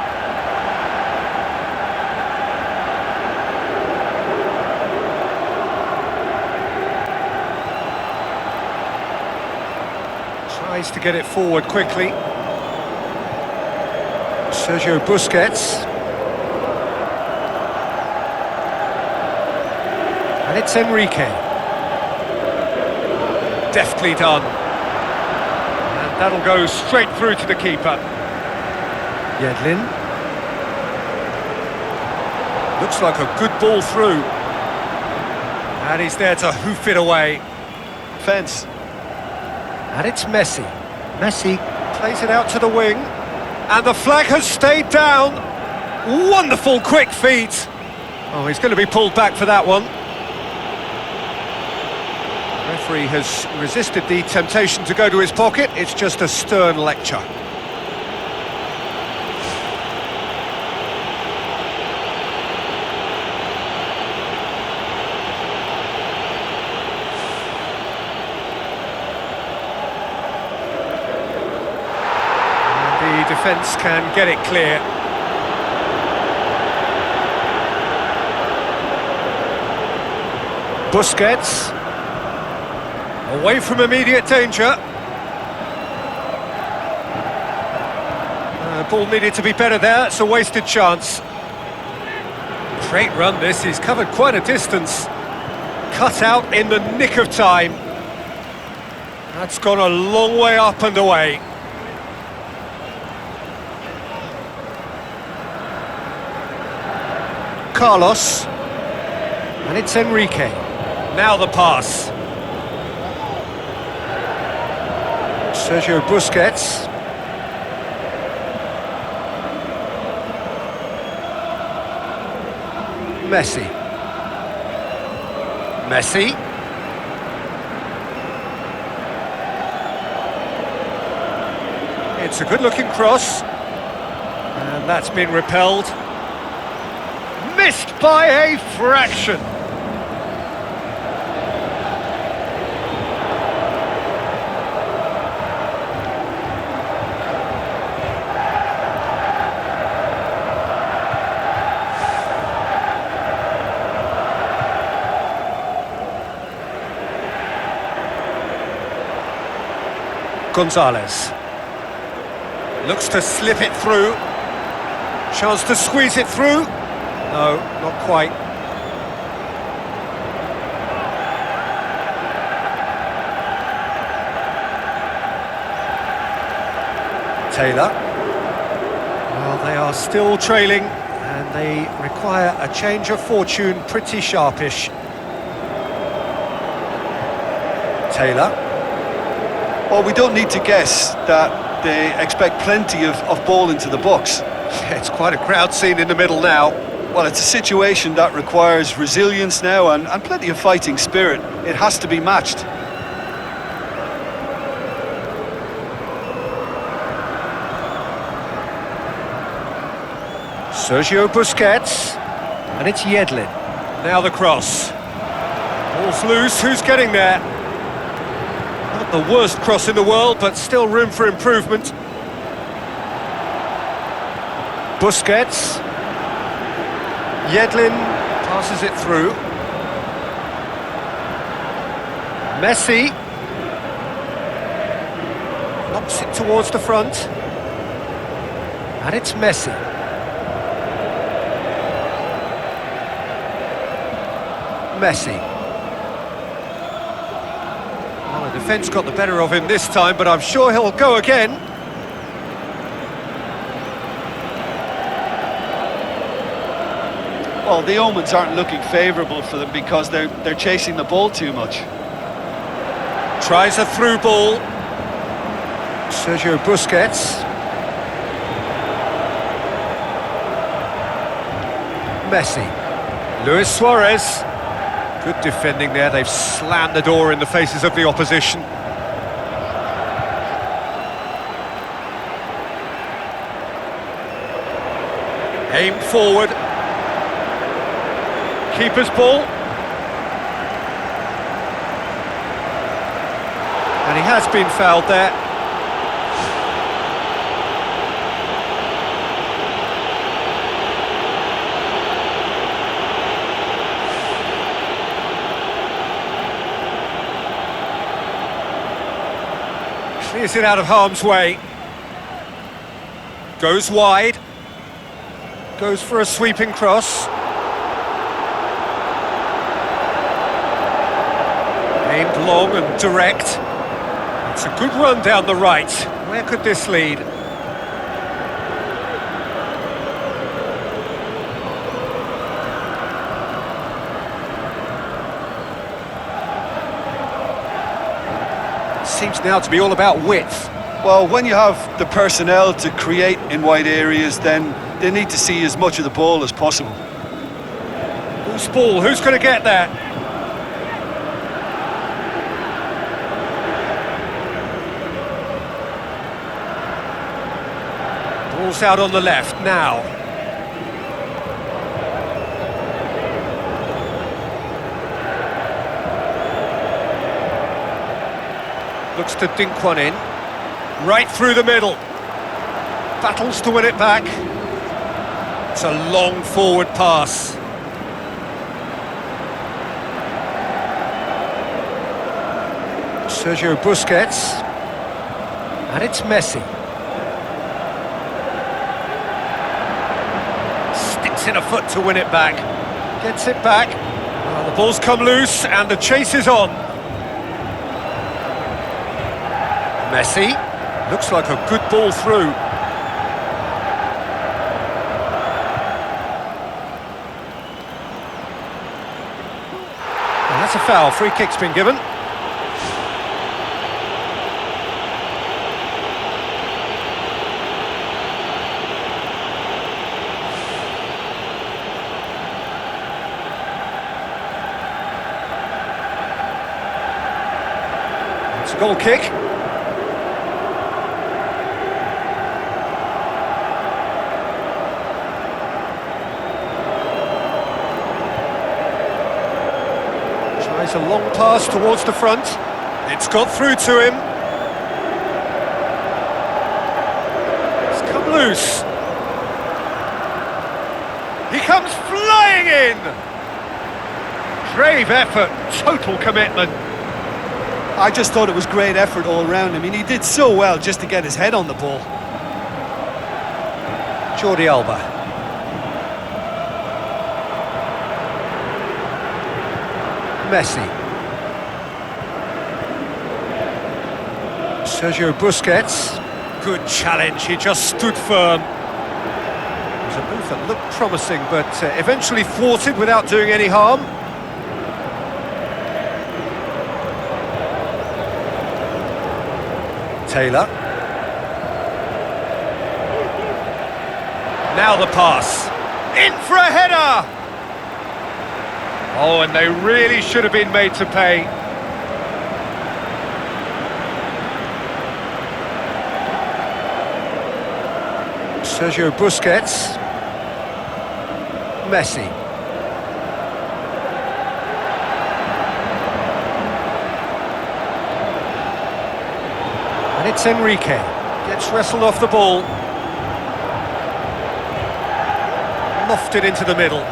Tries to get it forward quickly. Sergio Busquets. And it's Enrique. Deftly done. And that'll go straight through to the keeper. Yedlin. Looks like a good ball through. And he's there to hoof it away. Fence. And it's Messi. Messi plays it out to the wing. And the flag has stayed down. Wonderful quick feet. Oh, he's going to be pulled back for that one. Referee has resisted the temptation to go to his pocket. It's just a stern lecture. And the defence can get it clear. Busquets, away from immediate danger. Ball needed to be better there, it's a wasted chance. Great run this, he's covered quite a distance. Cut out in the nick of time. That's gone a long way up and away. Carlos, and it's Enrique. Now the pass. Sergio Busquets. Messi. Messi. It's a good-looking cross. And that's been repelled. Missed by a fraction. Gonzalez looks to slip it through. Chance to squeeze it through. No, not quite. Taylor. Well, they are still trailing and they require a change of fortune, pretty sharpish. Taylor. Well, we don't need to guess that they expect plenty of ball into the box. Yeah, it's quite a crowd scene in the middle now. Well, it's a situation that requires resilience now and plenty of fighting spirit. It has to be matched. Sergio Busquets, and it's Yedlin. Now the cross. Ball's loose, who's getting there? Not the worst cross in the world, but still room for improvement. Busquets. Yedlin passes it through. Messi. Knocks it towards the front. And it's Messi. Messi. Well, the defence got the better of him this time, but I'm sure he'll go again. Well, the omens aren't looking favourable for them because they're chasing the ball too much. Tries a through ball. Sergio Busquets. Messi. Luis Suarez. Good defending there, they've slammed the door in the faces of the opposition. Aimed forward. Keeper's ball. And he has been fouled there. Clears it out of harm's way. Goes wide. Goes for a sweeping cross. Aimed long and direct. It's a good run down the right. Where could this lead? Seems now to be all about width. Well, when you have the personnel to create in wide areas, then they need to see as much of the ball as possible. Who's ball? Who's going to get that? Ball's out on the left now. Looks to dink one in. Right through the middle. Battles to win it back. It's a long forward pass. Sergio Busquets. And it's Messi. Sticks in a foot to win it back. Gets it back. Well, the ball's come loose and the chase is on. Messi. Looks like a good ball through. And that's a foul. Free kick's been given. It's a goal kick. Tries a long pass towards the front. It's got through to him. It's come loose. He comes flying in. Brave effort, total commitment. I just thought it was great effort all round. I mean, he did so well just to get his head on the ball. Jordi Alba. Messi. Sergio Busquets. Good challenge, he just stood firm. It was a move that looked promising, but eventually thwarted without doing any harm. Taylor. Now the pass. In for a header! Oh, and they really should have been made to pay. Sergio Busquets. Messi. And it's Enrique. Gets wrestled off the ball. Lofted into the middle.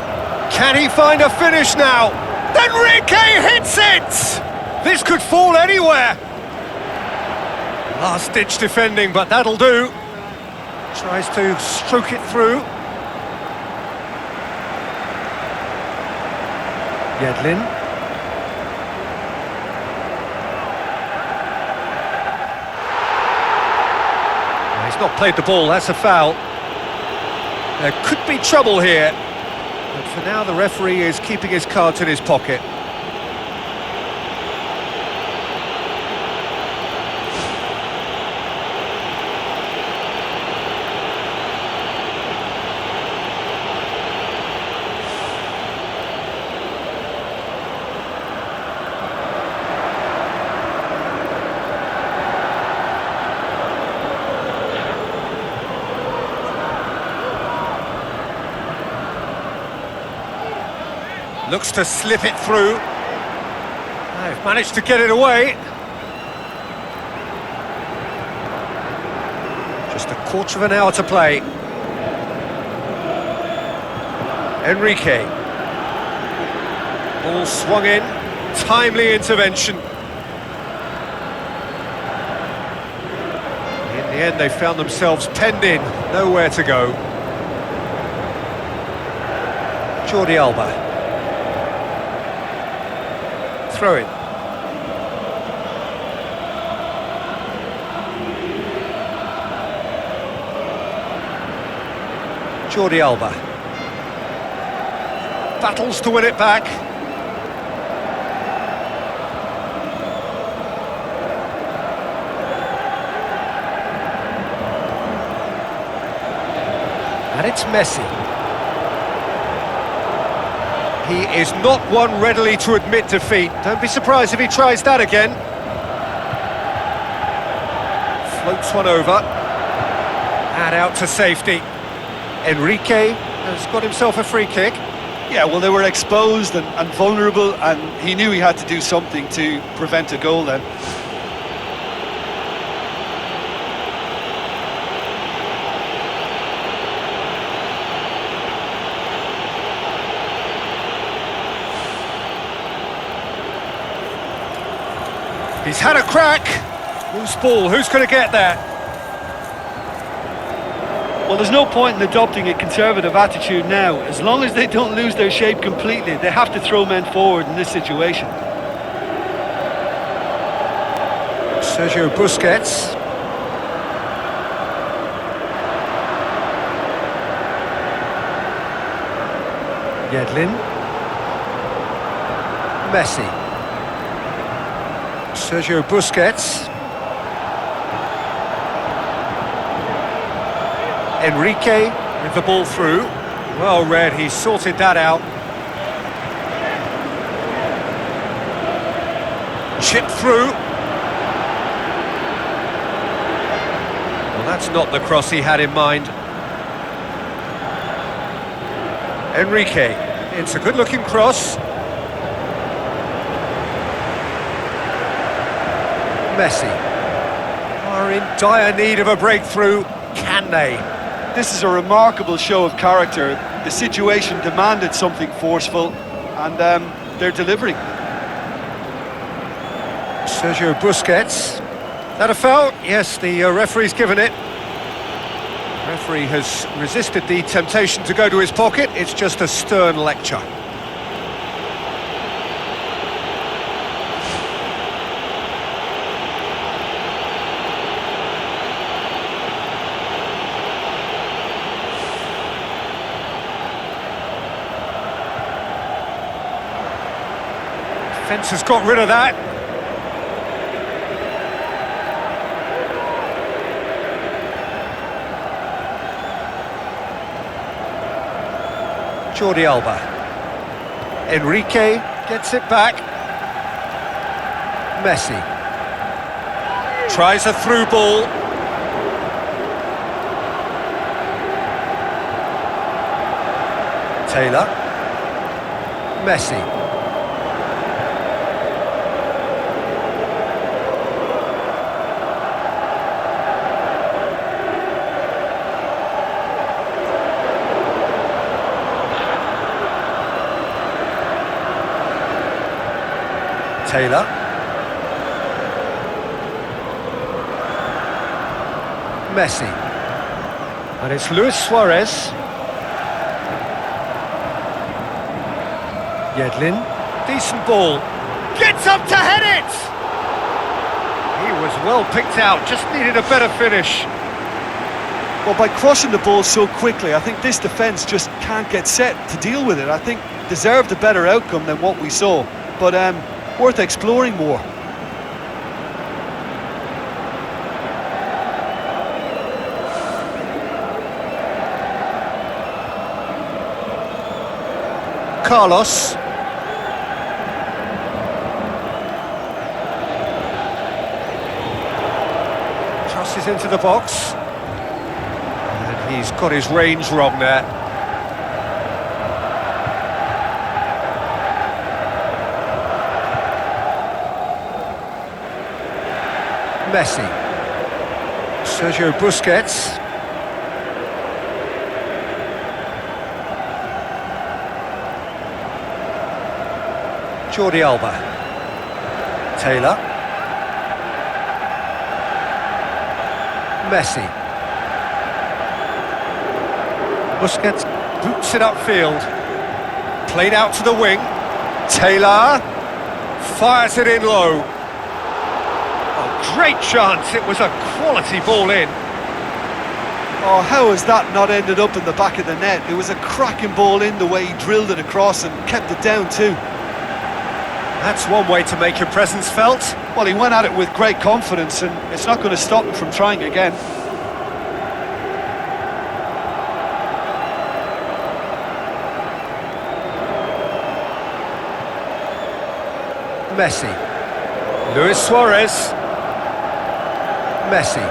Can he find a finish now? Enrique hits it! This could fall anywhere. Last-ditch defending, but that'll do. Tries to stroke it through. Yedlin. He's not played the ball, that's a foul. There could be trouble here. But for now, the referee is keeping his cards in his pocket. Looks to slip it through. They've managed to get it away. Just a quarter of an hour to play. Enrique. Ball swung in. Timely intervention. In the end, they found themselves penned in. Nowhere to go. Jordi Alba. Throw it. Jordi Alba. Battles to win it back. And it's Messi. He is not one readily to admit defeat. Don't be surprised if he tries that again. Floats one over. And out to safety. Enrique has got himself a free kick. Yeah, well, they were exposed and vulnerable, and he knew he had to do something to prevent a goal then. He's had a crack. Loose ball, who's going to get that? Well, there's no point in adopting a conservative attitude now. As long as they don't lose their shape completely, they have to throw men forward in this situation. Sergio Busquets. Yedlin. Messi. Sergio Busquets. Enrique with the ball through. Well read, he sorted that out. Chip through. Well, that's not the cross he had in mind. Enrique, it's a good-looking cross. Messi are in dire need of a breakthrough. Can they? This is a remarkable show of character. The situation demanded something forceful, and they're delivering. Sergio Busquets. That a foul? Yes, the referee's given it. Referee has resisted the temptation to go to his pocket. It's just a stern lecture. Defence has got rid of that. Jordi Alba. Enrique gets it back. Messi. Tries a through ball. Taylor. Messi. Taylor. Messi. And it's Luis Suarez. Yedlin. Decent ball. Gets up to head it! He was well picked out, just needed a better finish. Well, by crossing the ball so quickly, I think this defence just can't get set to deal with it. I think deserved a better outcome than what we saw. But worth exploring more. Carlos. Crosses into the box. And he's got his range wrong there. Messi. Sergio Busquets. Jordi Alba. Taylor. Messi. Busquets boots it upfield. Played out to the wing. Taylor fires it in low. Great chance, it was a quality ball in. Oh, how has that not ended up in the back of the net? It was a cracking ball in, the way he drilled it across and kept it down too. That's one way to make your presence felt. Well, he went at it with great confidence, and it's not going to stop him from trying again. Messi. Luis Suarez. Messi.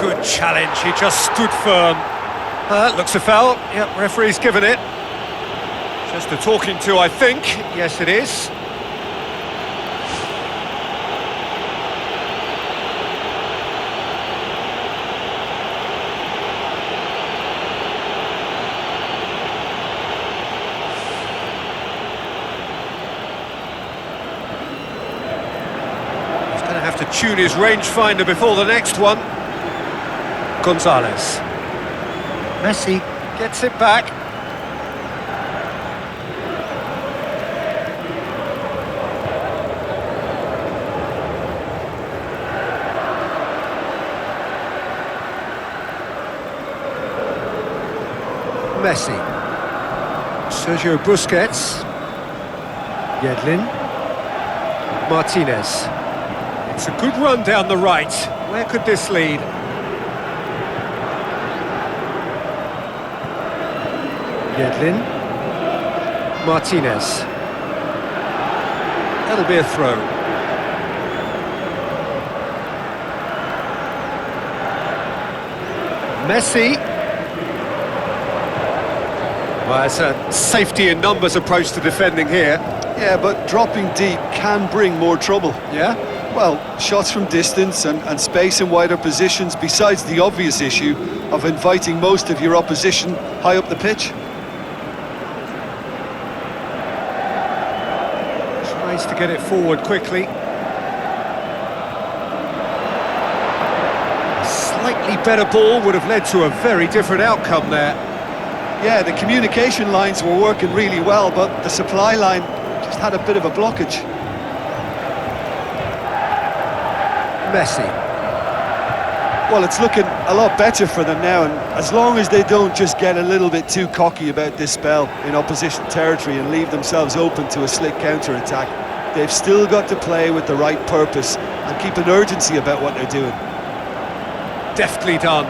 Good challenge, he just stood firm. Looks a foul. Yep, referee's given it. Just a talking to, I think. Yes, it is. He's going to have to tune his rangefinder before the next one. Gonzalez. Messi gets it back. Messi. Sergio Busquets. Yedlin. Martinez. It's a good run down the right. Where could this lead? Yedlin. Martinez. That'll be a throw. Messi. Well, it's a safety in numbers approach to defending here. Yeah, but dropping deep can bring more trouble. Yeah? Well, shots from distance and space in wider positions, besides the obvious issue of inviting most of your opposition high up the pitch. Tries to get it forward quickly. A slightly better ball would have led to a very different outcome there. Yeah, the communication lines were working really well, but the supply line just had a bit of a blockage. Messi. Well, it's looking a lot better for them now, and as long as they don't just get a little bit too cocky about this spell in opposition territory and leave themselves open to a slick counter-attack, they've still got to play with the right purpose and keep an urgency about what they're doing. Deftly done.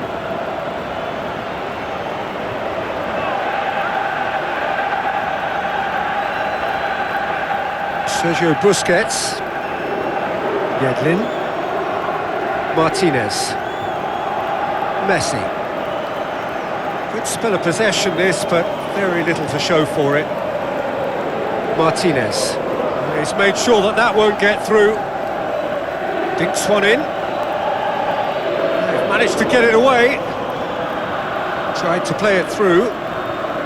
Sergio Busquets. Yedlin. Martinez. Messi. Good spell of possession this, but very little to show for it. Martinez. He's made sure that that won't get through. Dinks one in. They've managed to get it away. Tried to play it through.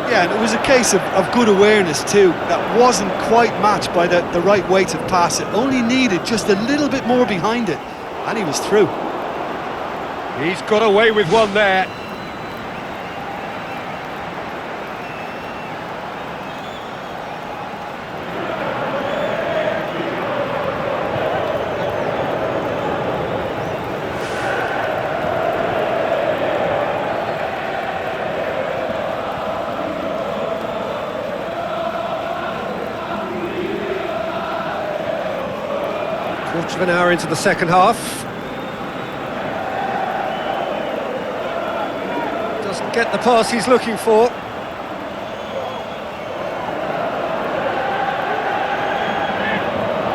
Yeah, and it was a case of good awareness too. That wasn't quite matched by the right weight of pass. It only needed just a little bit more behind it, and he was through. He's got away with one there. Quarter of an hour into the second half. Doesn't get the pass he's looking for.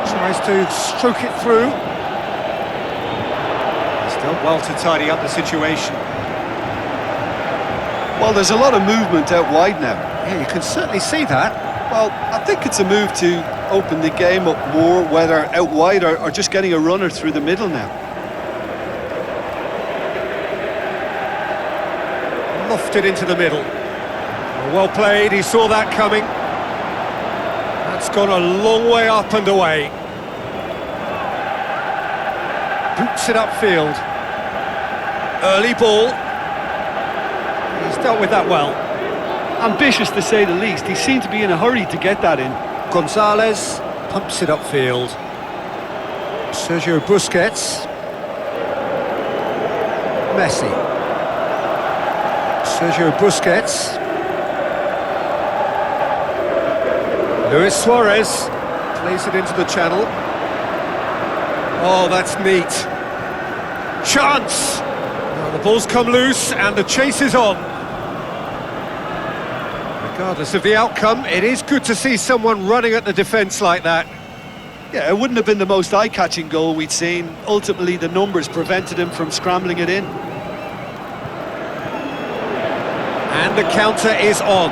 Tries to stroke it through. He's done well to tidy up the situation. Well, there's a lot of movement out wide now. Yeah, you can certainly see that. Well, I think it's a move to open the game up more, whether out wide or just getting a runner through the middle now. Lofted into the middle. Well played, he saw that coming. That's gone a long way up and away. Boots it upfield. Early ball. He's dealt with that well. Ambitious to say the least. He seemed to be in a hurry to get that in. Gonzalez pumps it upfield. Sergio Busquets. Messi. Sergio Busquets. Luis Suarez plays it into the channel. Oh, that's neat. Chance! Now the ball's come loose and the chase is on. Regardless of the outcome, it is good to see someone running at the defence like that. Yeah, it wouldn't have been the most eye-catching goal we'd seen. Ultimately, the numbers prevented him from scrambling it in. And the counter is on.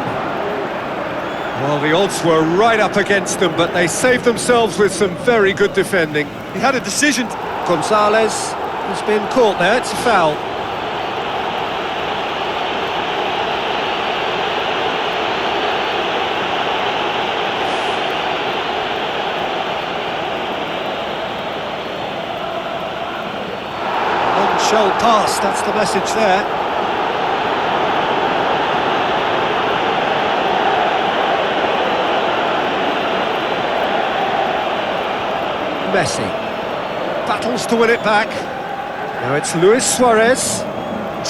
Well, the odds were right up against them, but they saved themselves with some very good defending. He had a decision. Gonzalez has been caught there, it's a foul. Shell pass, that's the message there. Messi battles to win it back. Now it's Luis Suarez,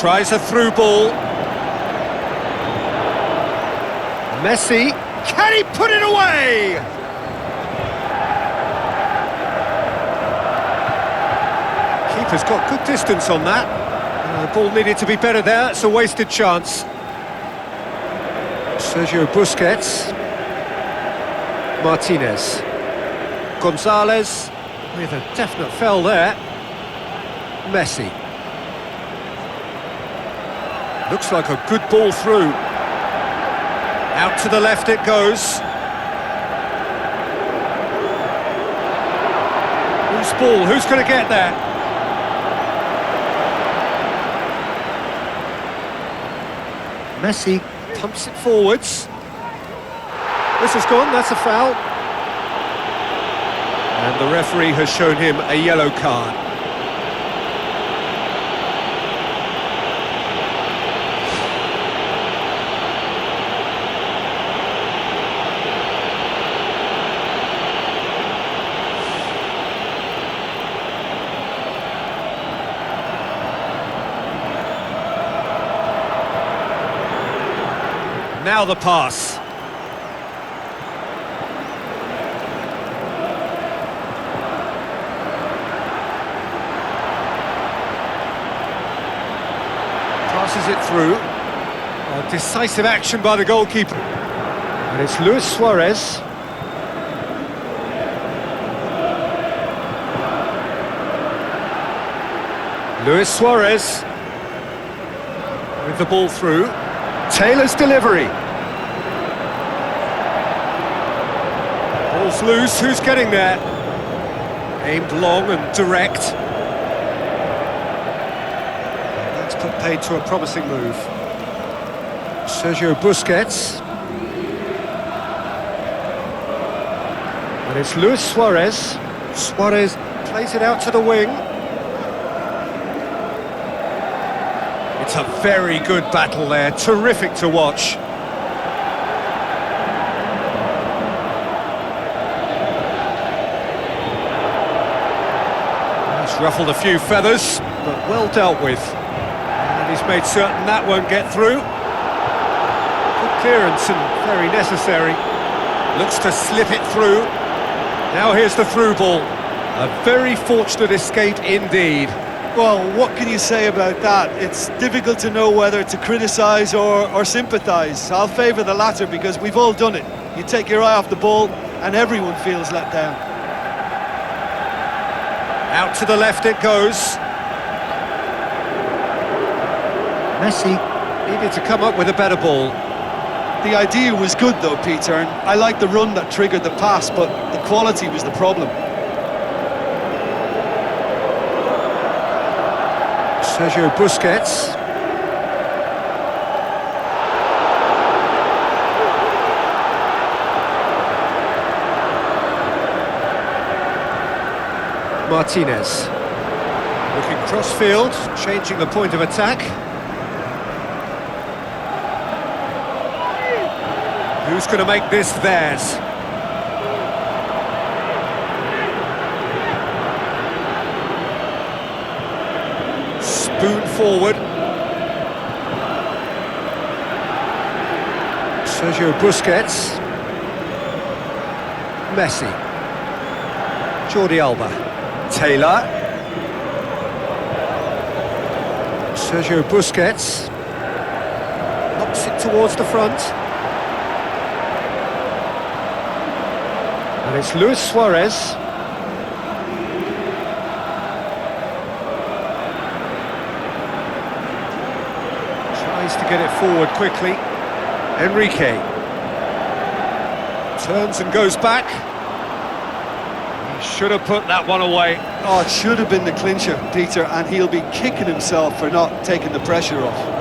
tries a through ball. Messi, can he put it away? Keeper's got good distance on that. The ball needed to be better there, it's a wasted chance. Sergio Busquets. Martinez. Gonzalez, with a definite foul there. Messi. Looks like a good ball through. Out to the left it goes. Whose ball? Who's going to get there? Messi pumps it forwards. This has gone, that's a foul. And the referee has shown him a yellow card. Now the pass. Passes it through. A decisive action by the goalkeeper. And it's Luis Suarez. Luis Suarez with the ball through. Taylor's delivery. Ball's loose, who's getting there? Aimed long and direct. That's put paid to a promising move. Sergio Busquets. And it's Luis Suarez. Suarez plays it out to the wing. It's a very good battle there, terrific to watch. He's ruffled a few feathers, but well dealt with. And he's made certain that won't get through. Good clearance and very necessary. Looks to slip it through. Now here's the through ball. A very fortunate escape indeed. Well, what can you say about that? It's difficult to know whether to criticise or sympathise. I'll favour the latter because we've all done it. You take your eye off the ball and everyone feels let down. Out to the left it goes. Messi needed to come up with a better ball. The idea was good though, Peter, and I like the run that triggered the pass, but the quality was the problem. Sergio Busquets. Martinez. Looking cross-field, changing the point of attack. Who's going to make this theirs? Spoon forward. Sergio Busquets. Messi. Jordi Alba. Taylor. Sergio Busquets. Knocks it towards the front. And it's Luis Suarez. To get it forward quickly. Enrique. Turns and goes back. He should have put that one away. Oh, it should have been the clincher, Peter, and he'll be kicking himself for not taking the pressure off.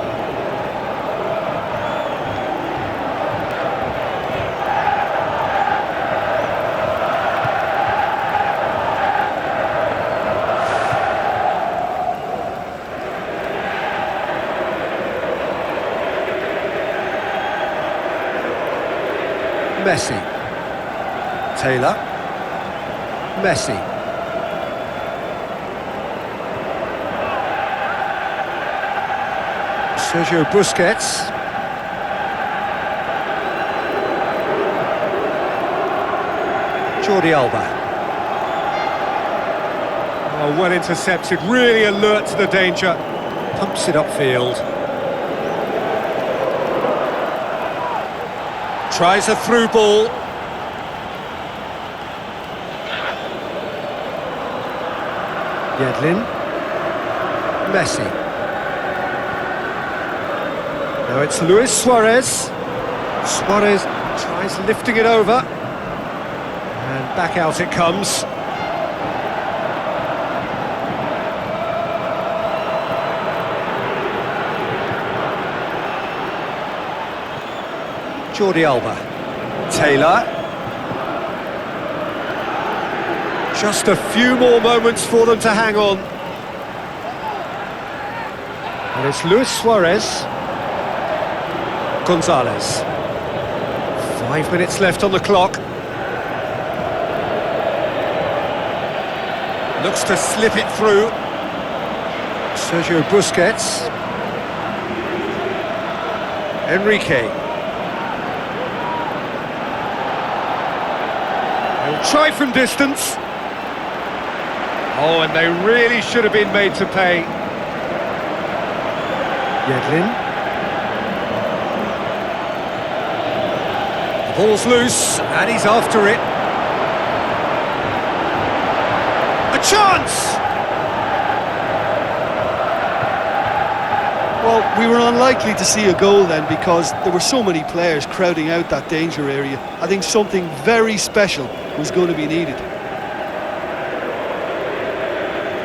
Messi. Taylor. Messi. Sergio Busquets. Jordi Alba. Oh, well intercepted, really alert to the danger. Pumps it upfield. Tries a through ball. Yedlin. Messi. Now it's Luis Suarez. Suarez tries lifting it over. And back out it comes. Jordi Alba. Taylor. Just a few more moments for them to hang on. And it's Luis Suarez. Gonzalez. 5 minutes left on the clock. Looks to slip it through. Sergio Busquets. Enrique. He'll try from distance. Oh, and they really should have been made to pay. Yedlin. The ball's loose, and he's after it. A chance! Well, we were unlikely to see a goal then because there were so many players crowding out that danger area. I think something very special was going to be needed.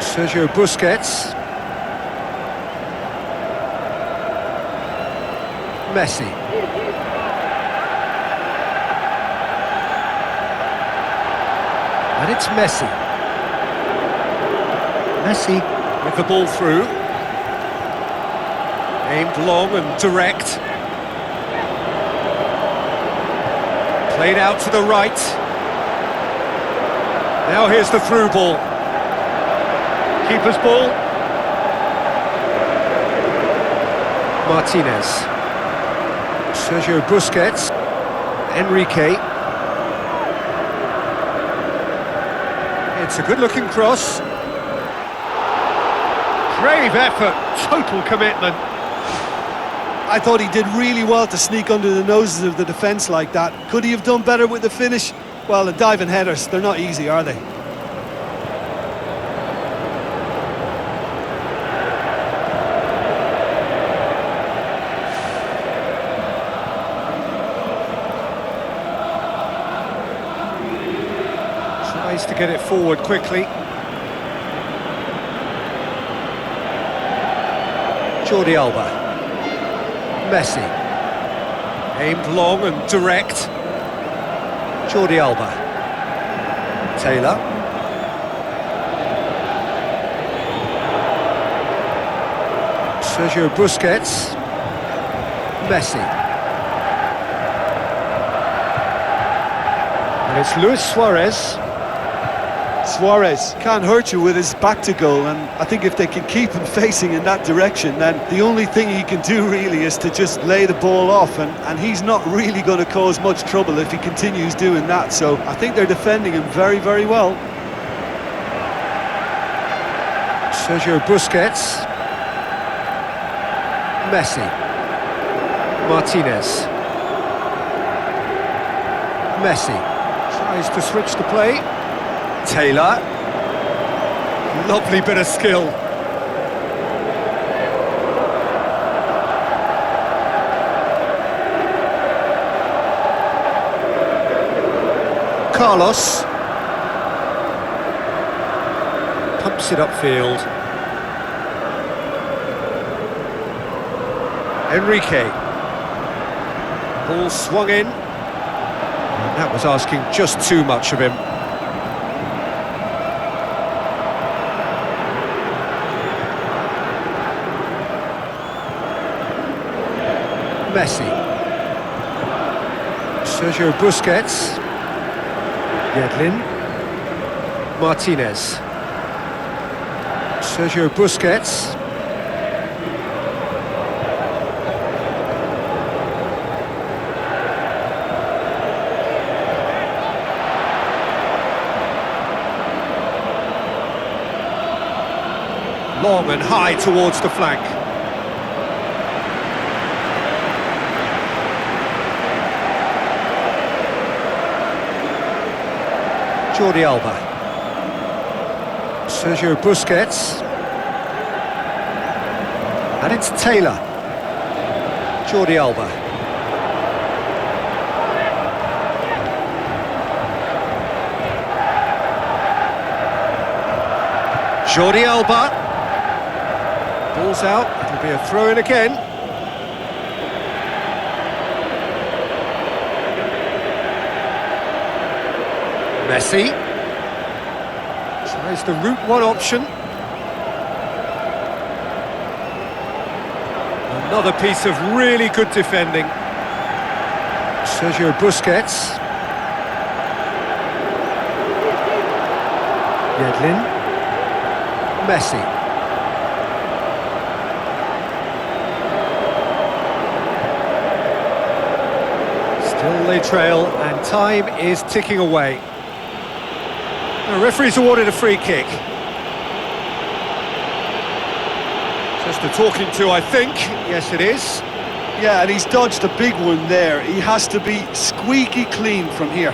Sergio Busquets. Messi. And it's Messi. Messi with the ball through. Aimed long and direct. Played out to the right. Now here's the through ball. Keeper's ball. Martinez. Sergio Busquets. Enrique. It's a good-looking cross. Brave effort, total commitment. I thought he did really well to sneak under the noses of the defence like that. Could he have done better with the finish? Well, the diving headers, they're not easy, are they? Tries to get it forward quickly. Jordi Alba. Messi. Aimed long and direct. Jordi Alba. Taylor. Sergio Busquets. Messi. And it's Luis Suarez. Suarez can't hurt you with his back to goal, and I think if they can keep him facing in that direction, then the only thing he can do really is to just lay the ball off, and he's not really going to cause much trouble if he continues doing that. So I think they're defending him very, very well. Sergio Busquets. Messi. Martinez. Messi tries to switch the play. Taylor. Lovely bit of skill. Carlos. Pumps it upfield. Enrique. Ball swung in. And that was asking just too much of him. Messi. Sergio Busquets. Yedlin. Martinez. Sergio Busquets. Long and high towards the flank. Jordi Alba. Sergio Busquets. And it's Taylor. Jordi Alba. Jordi Alba. Ball's out, it'll be a throw-in again. Messi. Tries the route one option. Another piece of really good defending. Sergio Busquets. Yedlin. Messi. Still they trail, and time is ticking away. The referee's awarded a free kick. Just a talking to, I think. Yes, it is. Yeah, and he's dodged a big one there. He has to be squeaky clean from here.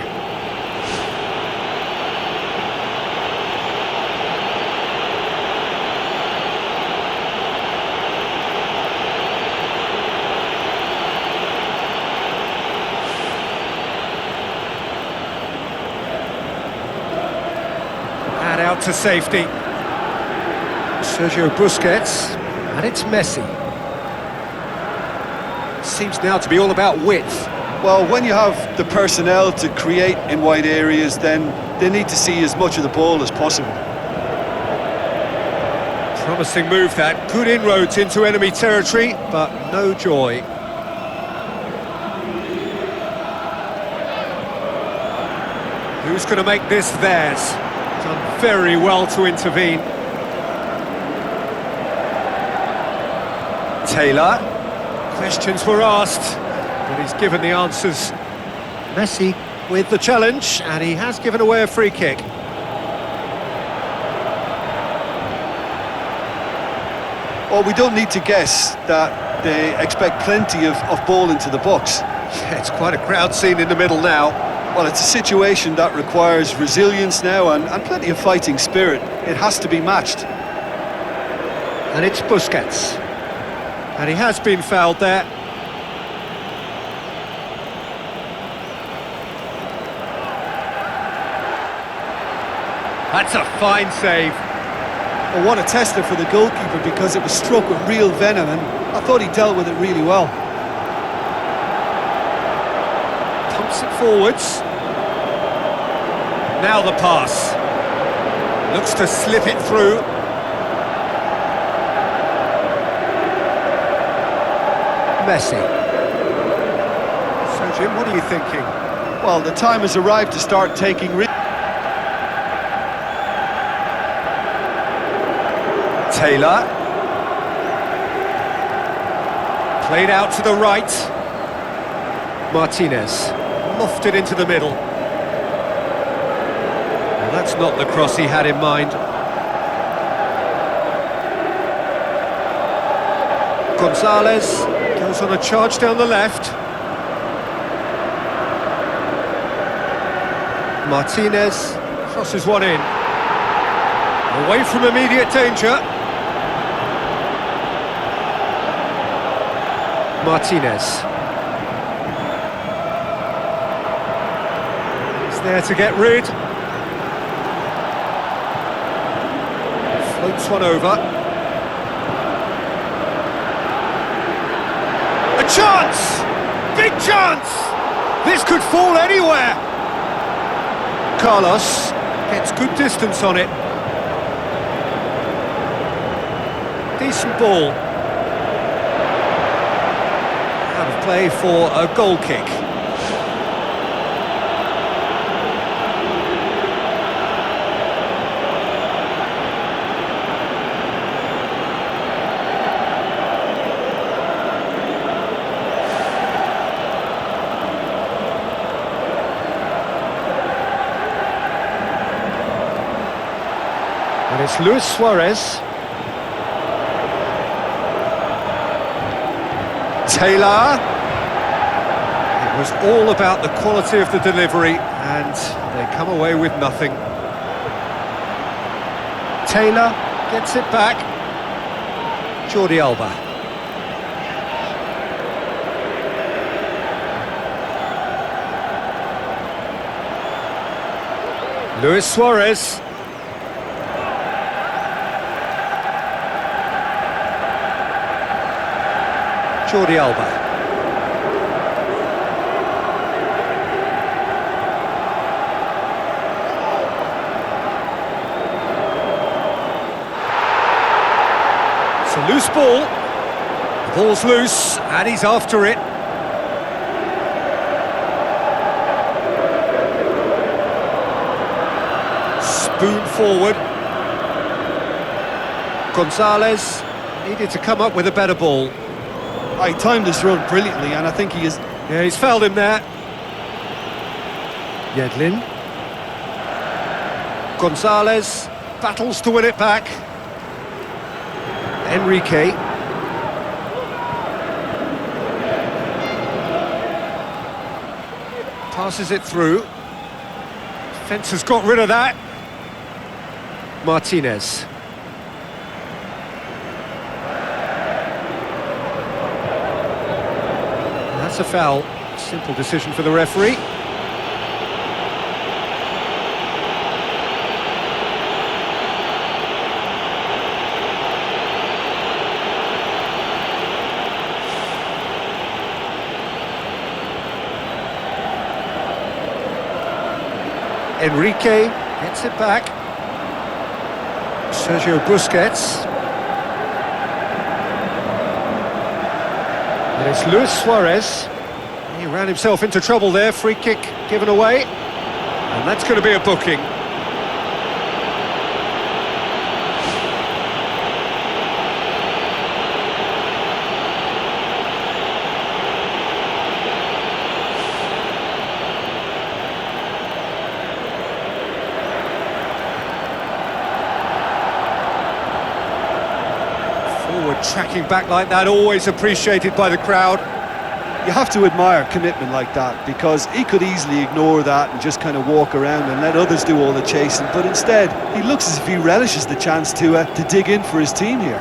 And out to safety. Sergio Busquets. And it's Messi. Seems now to be all about width. Well, when you have the personnel to create in wide areas, then they need to see as much of the ball as possible. Promising move that. Good inroads into enemy territory, but no joy. Who's going to make this theirs? Done very well to intervene. Taylor. Questions were asked, but he's given the answers. Messi with the challenge, and he has given away a free kick. Well, we don't need to guess that they expect plenty of ball into the box. Yeah, it's quite a crowd scene in the middle now. Well, it's a situation that requires resilience now and plenty of fighting spirit. It has to be matched. And it's Busquets. And he has been fouled there. That's a fine save. Well, what a tester for the goalkeeper, because it was struck with real venom, and I thought he dealt with it really well. Pumps it forwards. Now the pass. Looks to slip it through. Messi. So, Jim, what are you thinking? Well, the time has arrived to start taking risks. Taylor. Played out to the right. Martinez. Lofted into the middle. Well, that's not the cross he had in mind. Gonzalez goes on a charge down the left. Martinez crosses one in. Away from immediate danger. Martinez. Is there to get rid. Floats one over. A chance! Big chance! This could fall anywhere. Carlos gets good distance on it. Decent ball. Out of play for a goal kick. And it's Luis Suarez. Taylor. It was all about the quality of the delivery, and they come away with nothing. Taylor gets it back. Jordi Alba. Luis Suarez. Jordi Alba. It's a loose ball. The ball's loose and he's after it. Spoon forward. Gonzalez needed to come up with a better ball. He timed his run brilliantly, and I think he is... Yeah, he's fouled him there. Yedlin. Gonzalez battles to win it back. Enrique. Passes it through. Defence has got rid of that. Martinez. That's a foul. Simple decision for the referee. Enrique gets it back. Sergio Busquets. And it's Luis Suarez. He ran himself into trouble there. Free kick given away. And that's going to be a booking. Forward tracking back like that, always appreciated by the crowd. You have to admire commitment like that, because he could easily ignore that and just kind of walk around and let others do all the chasing, but instead he looks as if he relishes the chance to dig in for his team here.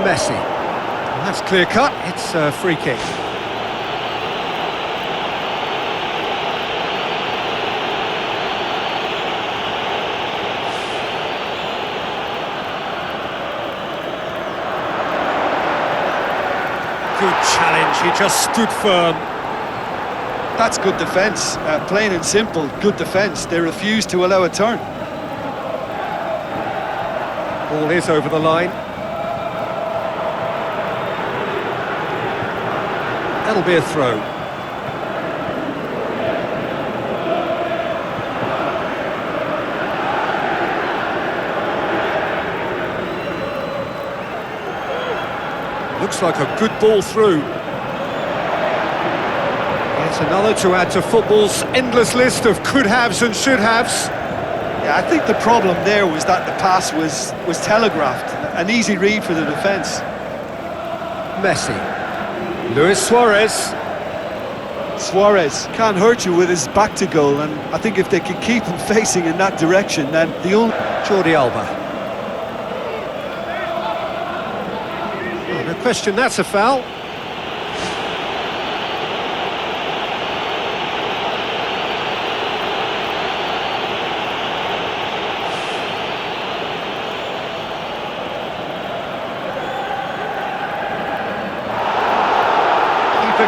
Messi. Well, that's clear cut. It's a free kick. Good challenge, he just stood firm. That's good defence, plain and simple, good defence. They refuse to allow a turn. Ball is over the line. That'll be a throw. Looks like a good ball through. Yet another to add to football's endless list of could-haves and should-haves. Yeah, I think the problem there was that the pass was telegraphed. An easy read for the defence. Messi. Luis Suarez. Suarez can't hurt you with his back to goal, and I think if they can keep him facing in that direction, then the only... Jordi Alba. Oh, no question, that's a foul.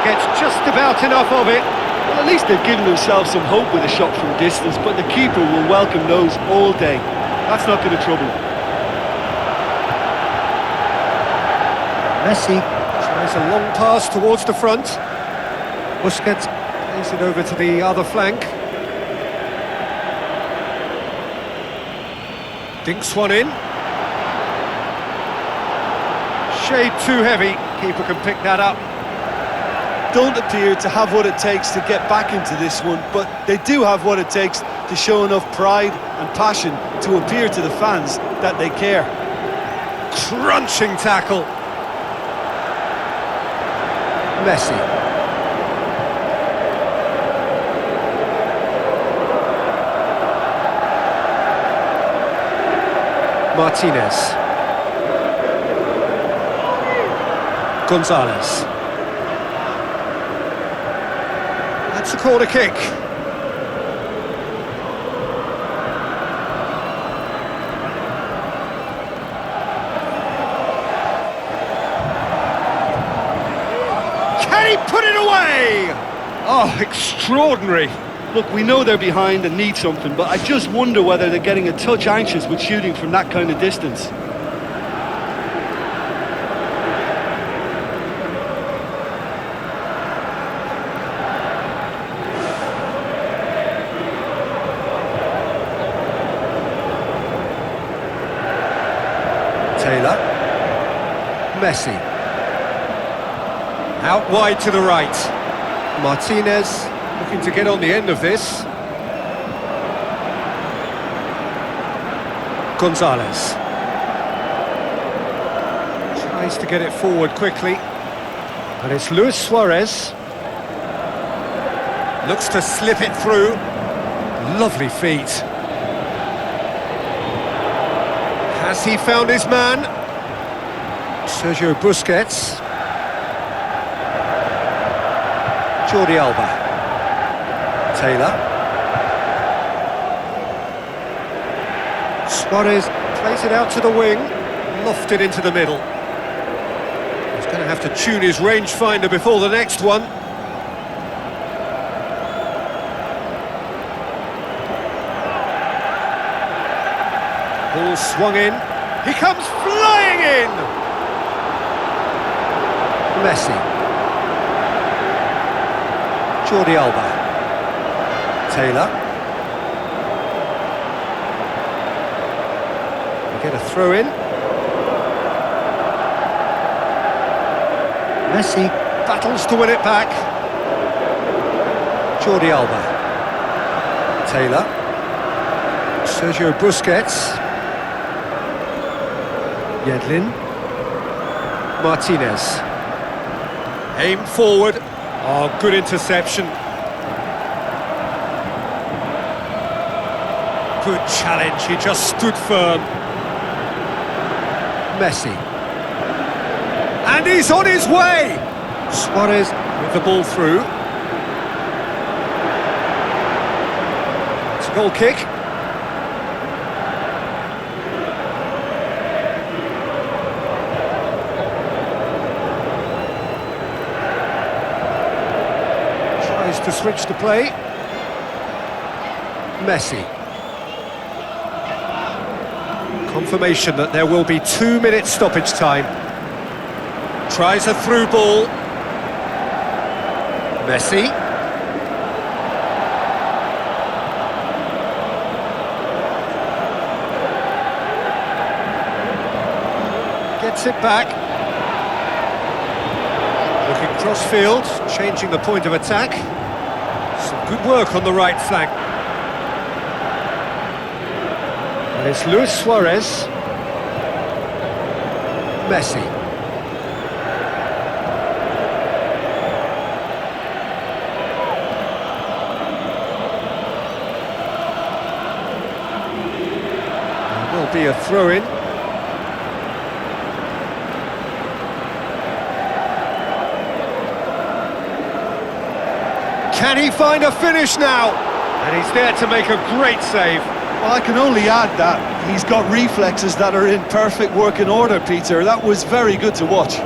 Gets just about enough of it. Well, at least they've given themselves some hope with a shot from distance, but the keeper will welcome those all day. That's not going to trouble him. Messi tries a long pass towards the front. Busquets plays it over to the other flank. Dinks one in. Shade too heavy. Keeper can pick that up. Don't appear to have what it takes to get back into this one, but they do have what it takes to show enough pride and passion to appear to the fans that they care. Crunching tackle. Messi. Martinez. Gonzalez. That's a corner kick. Can he put it away? Oh, extraordinary. Look, we know they're behind and need something, but I just wonder whether they're getting a touch anxious with shooting from that kind of distance. Taylor. Messi. Out wide to the right. Martinez looking to get on the end of this. Gonzalez. Tries to get it forward quickly. And it's Luis Suarez. Looks to slip it through. Lovely feet. Has he found his man? Sergio Busquets. Jordi Alba. Taylor. Suarez plays it out to the wing, lofted into the middle. He's going to have to tune his rangefinder before the next one. Ball swung in. He comes flying in! Messi. Jordi Alba. Taylor. We get a throw in. Messi battles to win it back. Jordi Alba. Taylor. Sergio Busquets. Yedlin. Martinez. Aim forward. Oh, good interception. Good challenge, he just stood firm. Messi. And he's on his way! Suarez with the ball through. It's a goal kick. Tries to switch the play. Messi. Confirmation that there will be 2-minute stoppage time. Tries a through ball. Messi. Gets it back. Looking cross-field, changing the point of attack. Some good work on the right flank. And it's Luis Suarez. Messi. There will be a throw-in. Can he find a finish now? And he's there to make a great save. Well, I can only add that he's got reflexes that are in perfect working order, Peter. That was very good to watch.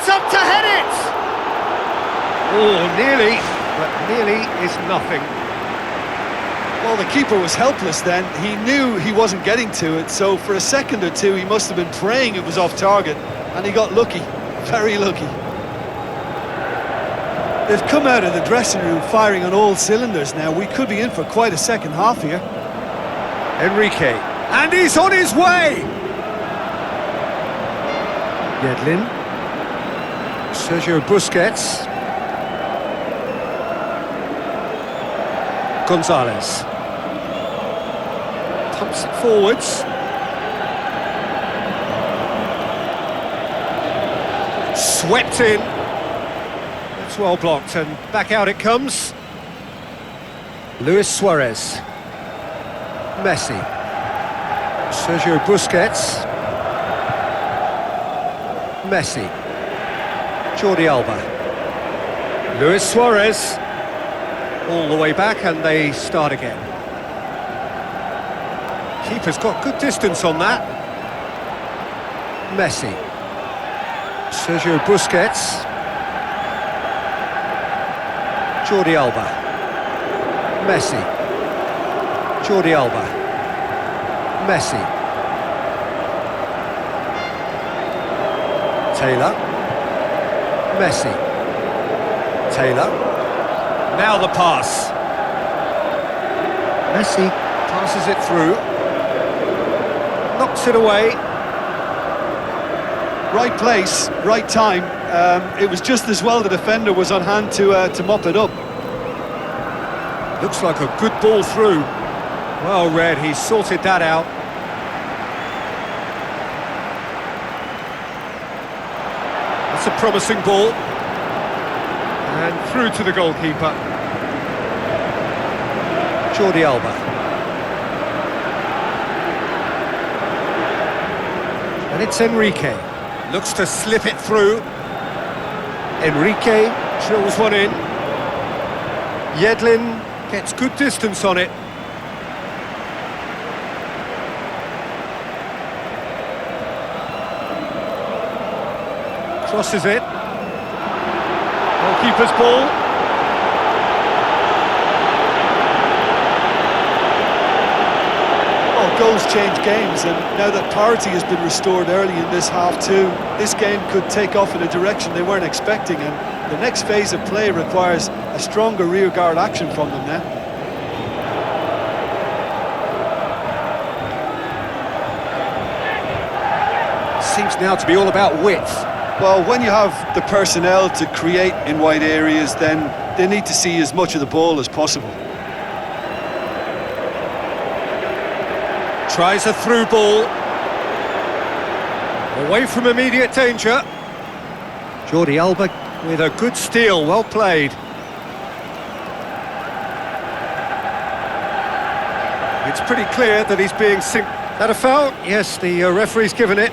Gets up to head it! Oh, nearly, but nearly is nothing. Well, the keeper was helpless then. He knew he wasn't getting to it, so for a second or two he must have been praying it was off target, and he got lucky, very lucky. They've come out of the dressing room firing on all cylinders now. We could be in for quite a second half here. Enrique, and he's on his way! Yedlin, Sergio Busquets, Gonzalez, pumps it forwards, swept in, that's well blocked, and back out it comes. Luis Suarez, Messi, Sergio Busquets, Messi, Jordi Alba, Luis Suarez, all the way back, and they start again. Keeper's got good distance on that. Messi, Sergio Busquets, Jordi Alba, Messi, Jordi Alba, Messi, Taylor, Messi, Taylor. Now the pass. Messi passes it through, knocks it away. Right place, right time. It was just as well the defender was on hand to mop it up. Looks like a good ball through. Well read, he sorted that out. That's a promising ball. And through to the goalkeeper. Jordi Alba. And it's Enrique. Looks to slip it through. Enrique drills one in. Yedlin gets good distance on it. Crosses it. Goalkeeper's ball. Well, goals change games, and now that parity has been restored early in this half-two, this game could take off in a direction they weren't expecting, and the next phase of play requires a stronger rearguard action from them now. Seems now to be all about width. Well, when you have the personnel to create in wide areas, then they need to see as much of the ball as possible. Tries a through ball. Away from immediate danger. Jordi Alba with a good steal, well played. It's pretty clear that he's being That a foul? Yes, the referee's given it.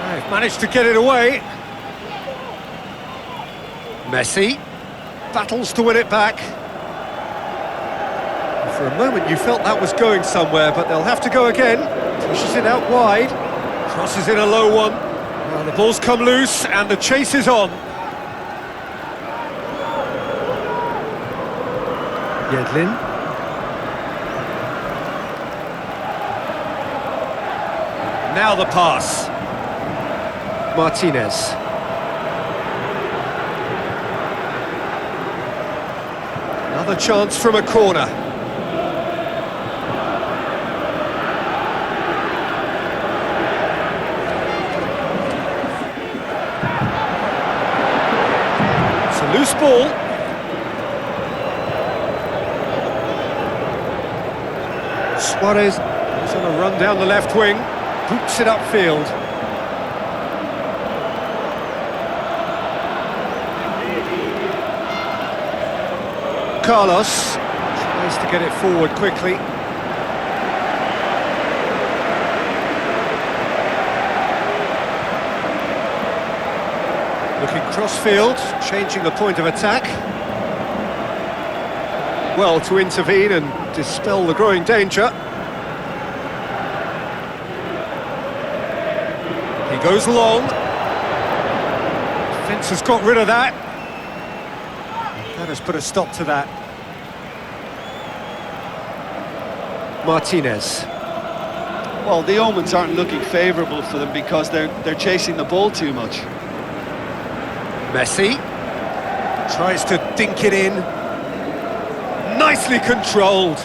They've managed to get it away. Messi battles to win it back. For a moment you felt that was going somewhere, but they'll have to go again. Pushes it out wide, crosses in a low one. Well, the ball's come loose and the chase is on. Yedlin. Now the pass. Martinez. Another chance from a corner. It's a loose ball. Suarez is on a run down the left wing, boots it upfield. Carlos tries to get it forward quickly. Looking cross-field, changing the point of attack. Well to intervene and dispel the growing danger. Goes long. Defence has got rid of that. That has put a stop to that. Martinez. Well, the omens aren't looking favourable for them because they're chasing the ball too much. Messi tries to dink it in. Nicely controlled.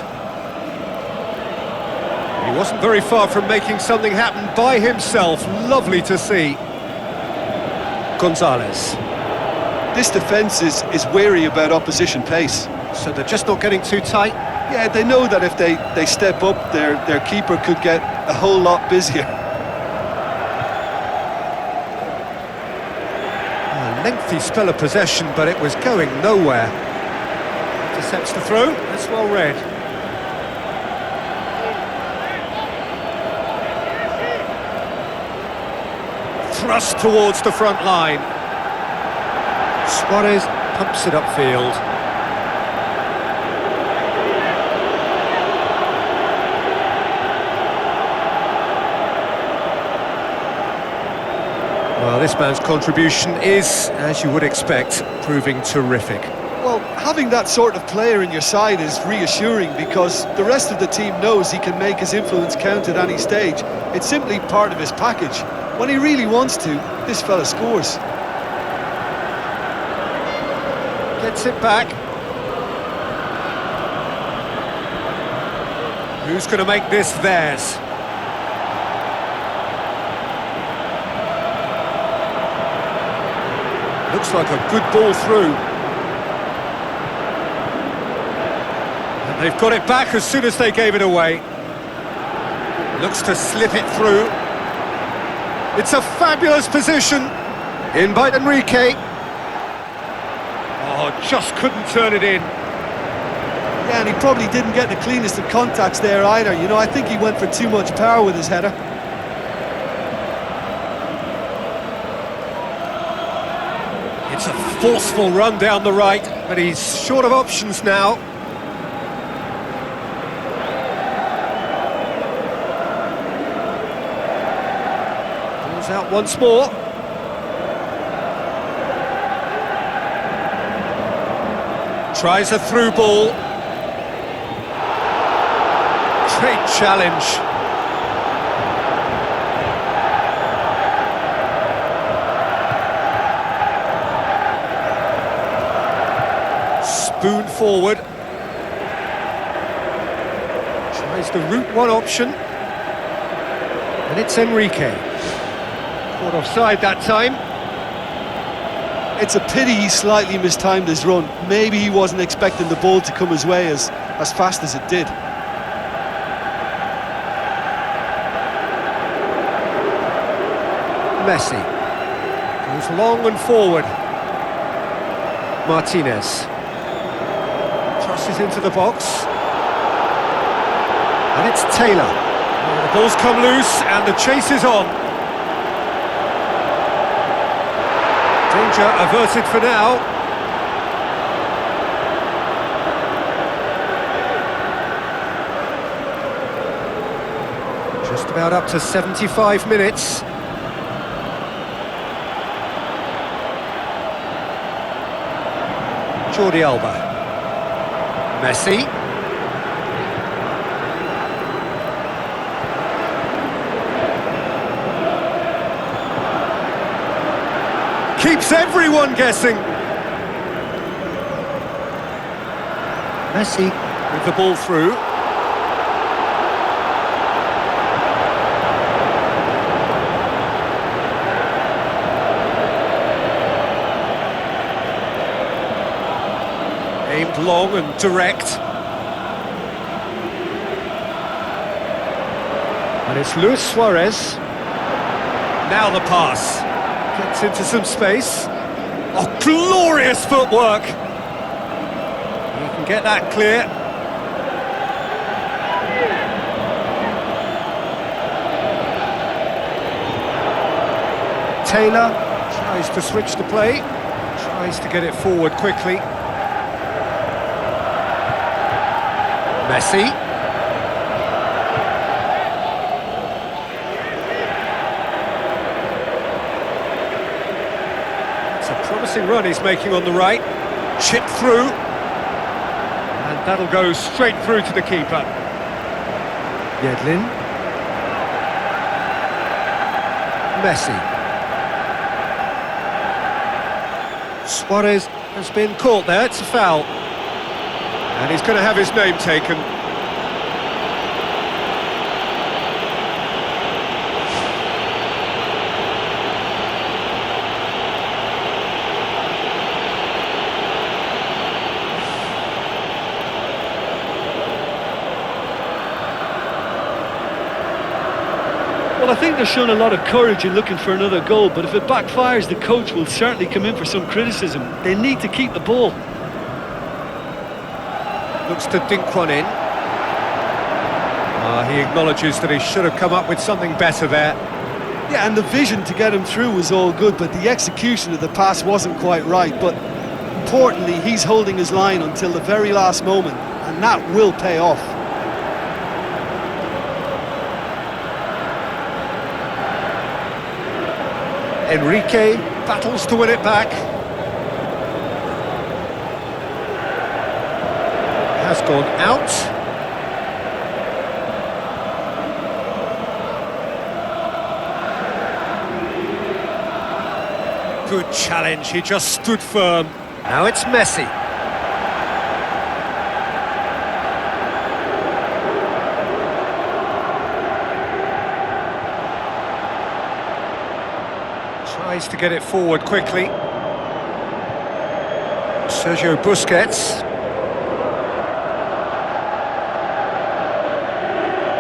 He wasn't very far from making something happen by himself. Lovely to see. Gonzalez. This defence is wary about opposition pace. So they're just not getting too tight. Yeah, they know that if they step up, their keeper could get a whole lot busier. A lengthy spell of possession, but it was going nowhere. Intercepts the throw. That's well read. Thrust towards the front line. Suarez pumps it upfield. Well, this man's contribution is, as you would expect, proving terrific. Well, having that sort of player in your side is reassuring because the rest of the team knows he can make his influence count at any stage. It's simply part of his package. When he really wants to, this fella scores. Gets it back. Who's going to make this theirs? Looks like a good ball through. And they've got it back as soon as they gave it away. Looks to slip it through. It's a fabulous position. In by Enrique. Oh, just couldn't turn it in. Yeah, and he probably didn't get the cleanest of contacts there either. You know, I think he went for too much power with his header. It's a forceful run down the right, but he's short of options now. Ball's out once more. Tries a through ball. Great challenge. Spoon forward. Tries the route one option. And it's Enrique. Caught offside that time. It's a pity he slightly mistimed his run. Maybe he wasn't expecting the ball to come his way as fast as it did. Messi. Goes long and forward. Martinez. Crosses into the box. And it's Taylor. Oh, the ball's come loose and the chase is on. Danger averted for now. Just about up to 75 minutes. Jordi Alba. Messi. Keeps everyone guessing. Messi with the ball through. Aimed long and direct. And it's Luis Suarez. Now the pass. Gets into some space. Oh, glorious footwork! He can get that clear. Taylor tries to switch the play. Tries to get it forward quickly. Messi. Passing run he's making on the right. Chip through. And that'll go straight through to the keeper. Yedlin. Messi. Suarez has been caught there, it's a foul. And he's going to have his name taken. Well, I think they're showing a lot of courage in looking for another goal, but if it backfires, the coach will certainly come in for some criticism. They need to keep the ball. Looks to dink one in. He acknowledges that he should have come up with something better there. Yeah, and the vision to get him through was all good, but the execution of the pass wasn't quite right. But importantly, he's holding his line until the very last moment, and that will pay off. Enrique battles to win it back. Has gone out. Good challenge, he just stood firm. Now it's Messi. Tries to get it forward quickly. Sergio Busquets.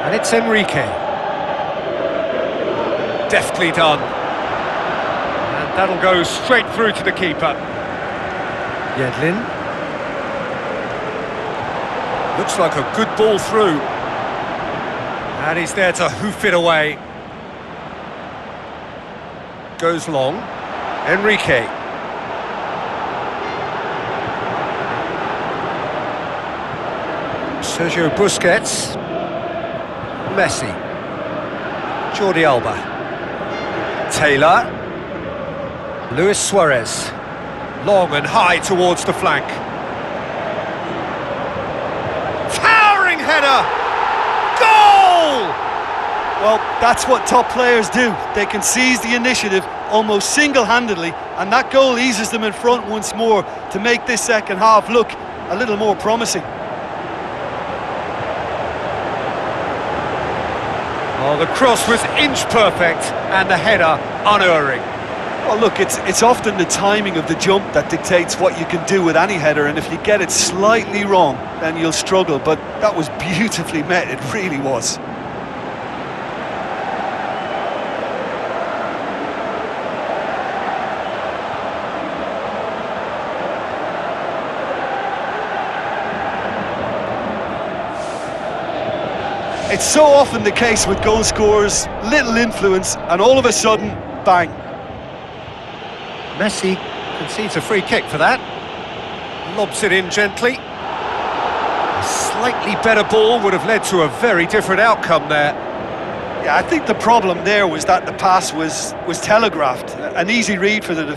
And it's Enrique. Deftly done. And that'll go straight through to the keeper. Yedlin. Looks like a good ball through. And he's there to hoof it away. Goes long. Enrique. Sergio Busquets. Messi. Jordi Alba. Taylor. Luis Suarez. Long and high towards the flank. Towering header! Goal! Well, that's what top players do. They can seize the initiative almost single-handedly, and that goal eases them in front once more to make this second half look a little more promising. Oh, the cross was inch perfect, and the header unerring. Well, look, it's often the timing of the jump that dictates what you can do with any header, and if you get it slightly wrong, then you'll struggle, but that was beautifully met, it really was. It's so often the case with goal scorers, little influence, and all of a sudden, bang. Messi concedes a free kick for that. Lobs it in gently. A slightly better ball would have led to a very different outcome there. Yeah, I think the problem there was that the pass was telegraphed. An easy read for the...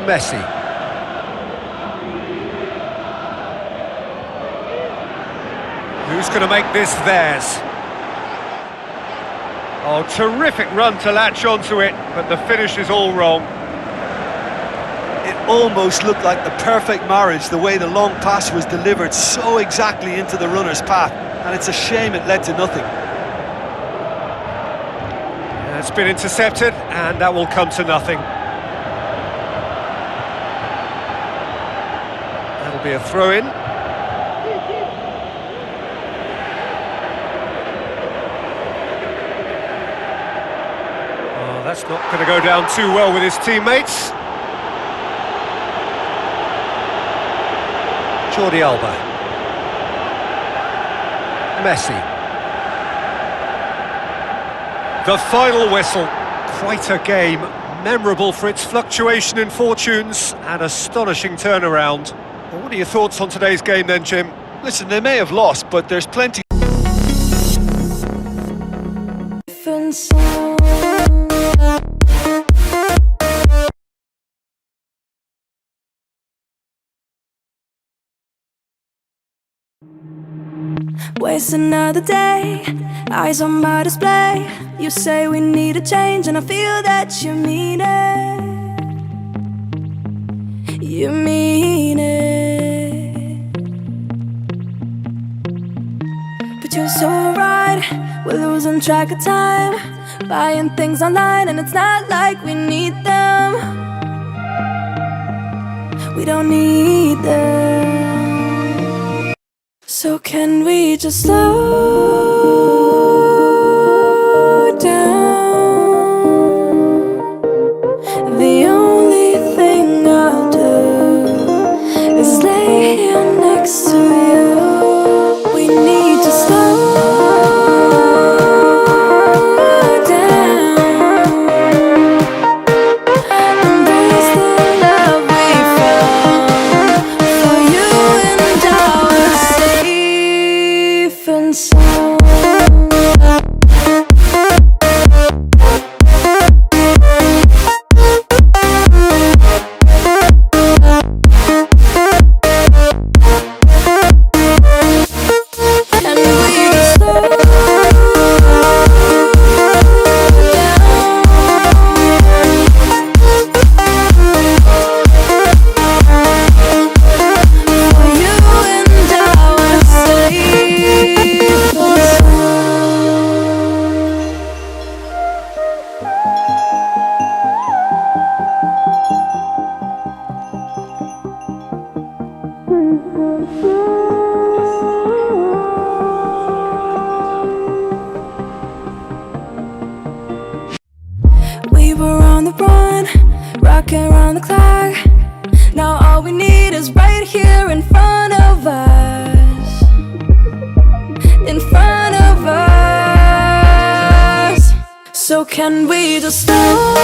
Messi. Who's going to make this theirs? Oh, terrific run to latch onto it, but the finish is all wrong. It almost looked like the perfect marriage, the way the long pass was delivered so exactly into the runner's path, and it's a shame it led to nothing. It's been intercepted, and that will come to nothing. That'll be a throw-in. That's not going to go down too well with his teammates. Jordi Alba. Messi. The final whistle. Quite a game. Memorable for its fluctuation in fortunes and astonishing turnaround. Well, what are your thoughts on today's game then, Jim? Listen, they may have lost, but there's plenty... and sound. Waste another day, eyes on my display. You say we need a change, and I feel that you mean it. You mean it. But you're so right, we're losing track of time, buying things online, and it's not like we need them. We don't need them. So can we just slow down? The only thing I'll do is lay here next to you. We need to slow down. Embrace the love we found. For you and I were safe and sound. We were on the run, rocking around the clock. Now all we need is right here in front of us. In front of us. So can we just slow